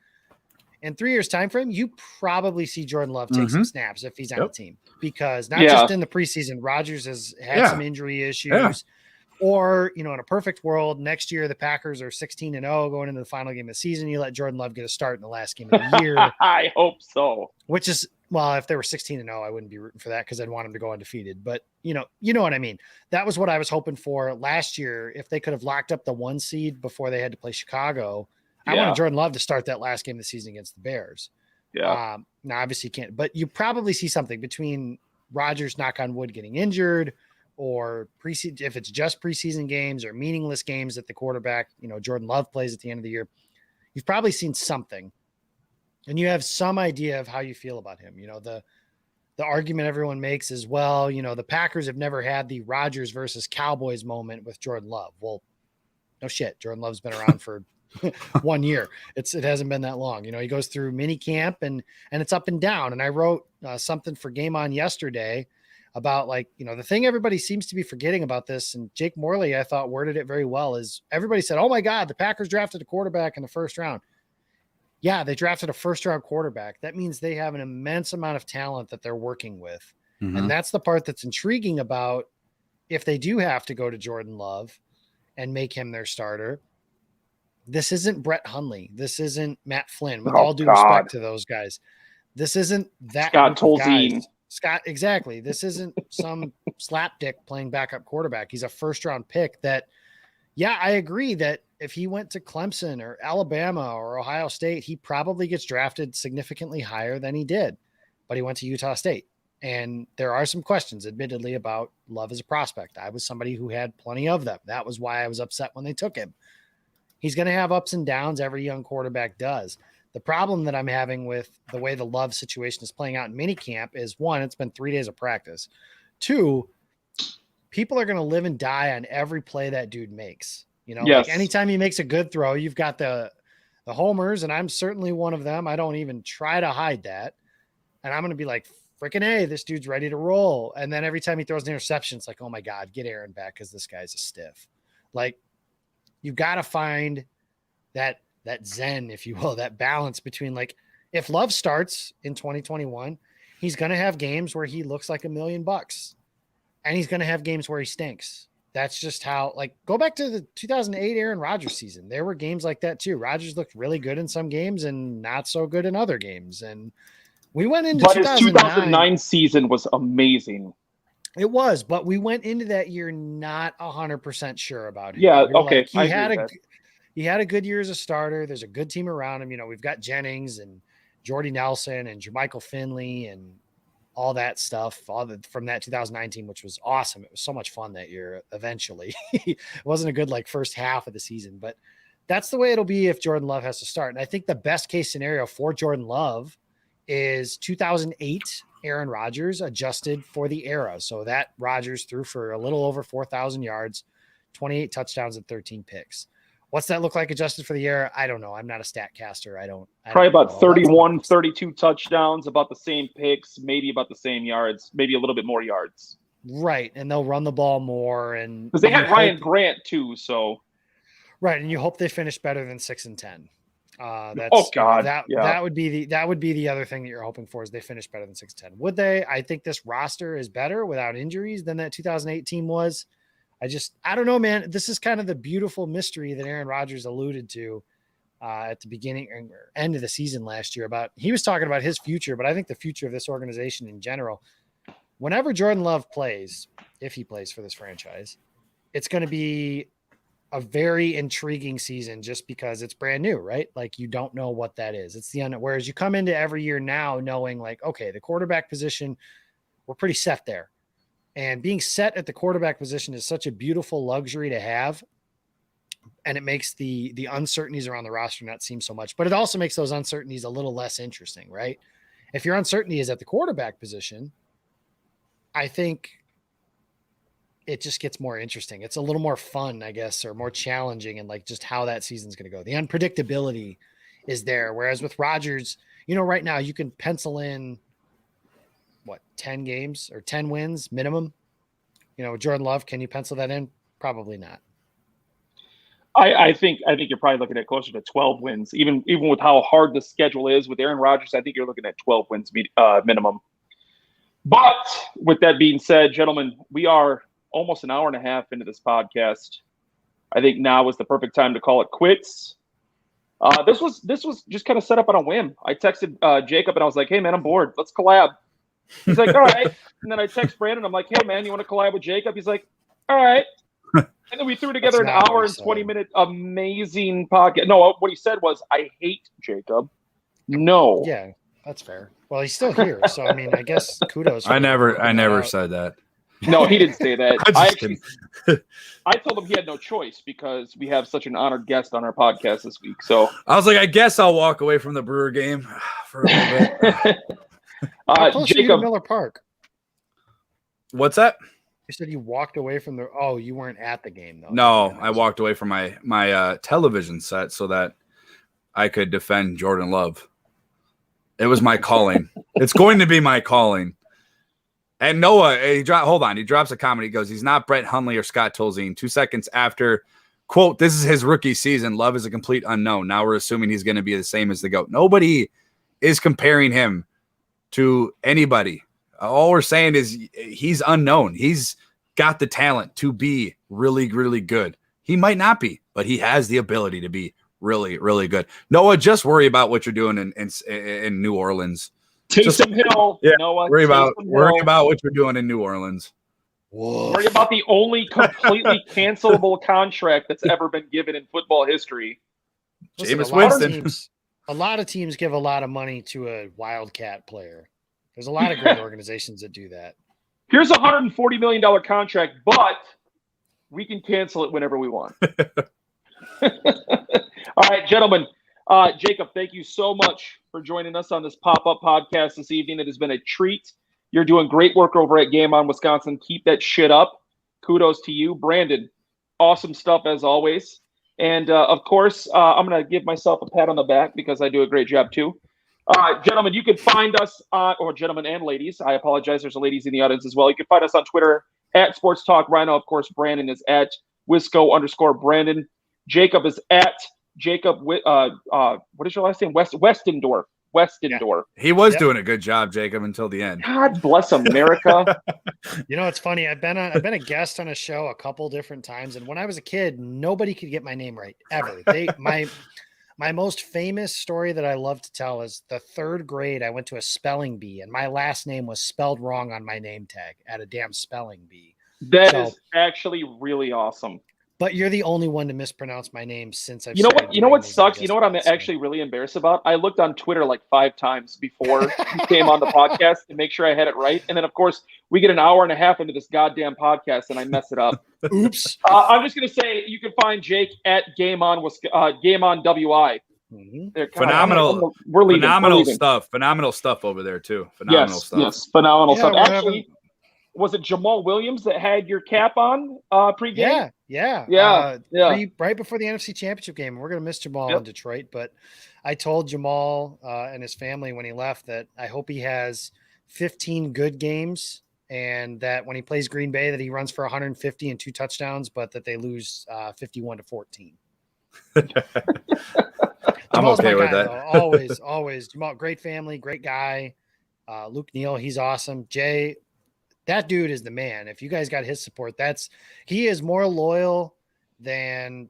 In 3 years time frame, you probably see Jordan Love take some snaps if he's on the team, because not just in the preseason, Rodgers has had some injury issues. Or, in a perfect world, next year the Packers are 16-0 going into the final game of the season. You let Jordan Love get a start in the last game of the year. I hope so. Which is, well, if they were 16-0, I wouldn't be rooting for that because I'd want him to go undefeated. But, you know what I mean? That was what I was hoping for last year. If they could have locked up the 1 seed before they had to play Chicago, I wanted Jordan Love to start that last game of the season against the Bears. Yeah. Now, obviously you can't, but you probably see something between Rodgers, knock on wood, getting injured, or preseason, if it's just preseason games or meaningless games that the quarterback, Jordan Love plays at the end of the year. You've probably seen something, and you have some idea of how you feel about him. The argument everyone makes is, well, the Packers have never had the Rodgers versus Cowboys moment with Jordan Love. Well, no shit. Jordan Love's been around for 1 year. It hasn't been that long. He goes through mini camp and it's up and down. And I wrote something for Game On yesterday about the thing everybody seems to be forgetting about this. And Jake Morley, I thought, worded it very well, is everybody said, oh my God, the Packers drafted a quarterback in the first round. Yeah, they drafted a first-round quarterback. That means they have an immense amount of talent that they're working with. Mm-hmm. And that's the part that's intriguing about if they do have to go to Jordan Love and make him their starter. This isn't Brett Hundley. This isn't Matt Flynn, with all due respect to those guys. This isn't that Scott Tolzien. Scott, exactly. This isn't some slapdick playing backup quarterback. He's a first-round pick that, yeah, I agree that if he went to Clemson or Alabama or Ohio State, he probably gets drafted significantly higher than he did, but he went to Utah State. And there are some questions, admittedly, about Love as a prospect. I was somebody who had plenty of them. That was why I was upset when they took him. He's going to have ups and downs. Every young quarterback does. The problem that I'm having with the way the Love situation is playing out in minicamp is, 1, it's been 3 days of practice. 2, people are going to live and die on every play that dude makes. Yes. Anytime he makes a good throw, you've got the homers, and I'm certainly one of them. I don't even try to hide that. And I'm going to be like, freaking A, this dude's ready to roll. And then every time he throws an interception, it's like, oh my God, get Aaron back, because this guy's a stiff. You've got to find that zen, if you will, that balance between, if Love starts in 2021, he's going to have games where he looks like $1 million, and he's going to have games where he stinks. That's just how, go back to the 2008 Aaron Rodgers season. There were games like that too. Rodgers looked really good in some games and not so good in other games. And we went into his 2009 season was amazing. It was, but we went into that year not 100% sure about him. Yeah, okay. He had a good year as a starter. There's a good team around him. We've got Jennings and Jordy Nelson and Jermichael Finley and all that stuff from that 2009 team, which was awesome. It was so much fun that year. Eventually, it wasn't a good first half of the season, but that's the way it'll be if Jordan Love has to start. And I think the best case scenario for Jordan Love is 2008 Aaron Rodgers adjusted for the era. So that Rodgers threw for a little over 4,000 yards, 28 touchdowns and 13 picks. What's that look like adjusted for the era? I don't know. I'm not a stat caster. Probably about 31, 32 touchdowns, about the same picks, maybe about the same yards, maybe a little bit more yards. Right. And they'll run the ball more. And because they had Ryan Grant too. So. Right. And you hope they finish better than 6-10. God, that would be the other thing that you're hoping for, is they finish better than 6-10. Would they? I think this roster is better without injuries than that 2008 team was. I don't know, man. This is kind of the beautiful mystery that Aaron Rodgers alluded to at the beginning or end of the season last year. He was talking about his future, but I think the future of this organization in general, whenever Jordan Love plays, if he plays for this franchise, it's going to be a very intriguing season just because it's brand new, right? Like, you don't know what that is. It's whereas you come into every year now knowing, like, okay, the quarterback position, we're pretty set there. And being set at the quarterback position is such a beautiful luxury to have. And it makes the uncertainties around the roster not seem so much, but it also makes those uncertainties a little less interesting, right? If your uncertainty is at the quarterback position, I think it just gets more interesting. It's a little more fun, I guess, or more challenging, and like just how that season's going to go. The unpredictability is there. Whereas with Rodgers, right now you can pencil in 10 games or 10 wins minimum. With Jordan Love, can you pencil that in? Probably not. I think you're probably looking at closer to 12 wins, even with how hard the schedule is with Aaron Rodgers. I think you're looking at 12 wins minimum. But with that being said, gentlemen, we are almost an hour and a half into this podcast. I think now is the perfect time to call it quits. This was just kind of set up on a whim. I texted Jacob and I was like, "Hey man, I'm bored. Let's collab." He's like, "All right." And then I text Brandon. I'm like, "Hey man, you want to collab with Jacob?" He's like, "All right." And then we threw together an hour and 20-minute amazing podcast. No, what he said was, "I hate Jacob." No. Yeah, that's fair. Well, he's still here, so I mean, I guess kudos. I never said that. No, he didn't say that. I told him he had no choice because we have such an honored guest on our podcast this week. So I was like, I guess I'll walk away from the Brewer game for a little bit. Jacob, Miller Park. What's that? You said you walked away from you weren't at the game though. No, I walked away from my television set so that I could defend Jordan Love. It was my calling. It's going to be my calling. And Noah, he drops a comment. He goes, he's not Brett Hundley or Scott Tolzien. 2 seconds after, quote, this is his rookie season. Love is a complete unknown. Now we're assuming he's going to be the same as the GOAT. Nobody is comparing him to anybody. All we're saying is he's unknown. He's got the talent to be really, really good. He might not be, but he has the ability to be really, really good. Noah, just worry about what you're doing in New Orleans. Taysom Hill. Yeah, Noah, worry about what you're doing in New Orleans. Whoa. Worry about the only completely cancelable contract that's ever been given in football history. Jameis Winston. A lot of teams give a lot of money to a Wildcat player. There's a lot of great organizations that do that. Here's a $140 million contract, but we can cancel it whenever we want. All right, gentlemen. Jacob, thank you so much for joining us on this pop-up podcast this evening. It has been a treat. You're doing great work over at Game On Wisconsin. Keep that shit up. Kudos to you. Brandon, awesome stuff as always. And, of course, I'm going to give myself a pat on the back because I do a great job too. Gentlemen, you can find us or gentlemen and ladies. I apologize. There's ladies in the audience as well. You can find us on Twitter at Sports Talk Rhino. Of course, Brandon is at Wisco_Brandon. Jacob is at Jacob. What is your last name? Westendorf. Yeah. He was doing a good job, Jacob, until the end. God bless America. It's funny. I've been a guest on a show a couple different times, and when I was a kid, nobody could get my name right ever. My most famous story that I love to tell is the third grade. I went to a spelling bee, and my last name was spelled wrong on my name tag at a damn spelling bee. That is actually really awesome. But you're the only one to mispronounce my name since I've. You know what sucks? You know what I'm actually really embarrassed about? I looked on Twitter like 5 times before you came on the podcast to make sure I had it right, and then of course we get an hour and a half into this goddamn podcast and I mess it up. Oops. I'm just gonna say you can find Jake at Game On WI. Mm-hmm. Phenomenal. We're leaving. Phenomenal stuff over there too. Phenomenal stuff. Yes, phenomenal stuff. Actually. Was it Jamal Williams that had your cap on pregame? Yeah. Right before the NFC Championship game. We're going to miss Jamal in Detroit, but I told Jamal and his family when he left that I hope he has 15 good games and that when he plays Green Bay that he runs for 150 and 2 touchdowns, but that they lose 51-14. I'm Jamal's okay my with guy, that. though. Always. Jamal, great family, great guy. Luke Neal, he's awesome. Jay, that dude is the man. If you guys got his support, he is more loyal than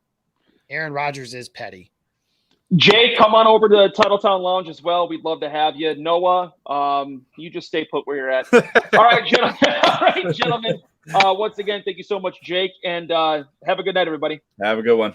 Aaron Rodgers is petty. Jay, come on over to Titletown Lounge as well. We'd love to have you. Noah, you just stay put where you're at. All right, gentlemen. Once again, thank you so much, Jake, and have a good night, everybody. Have a good one.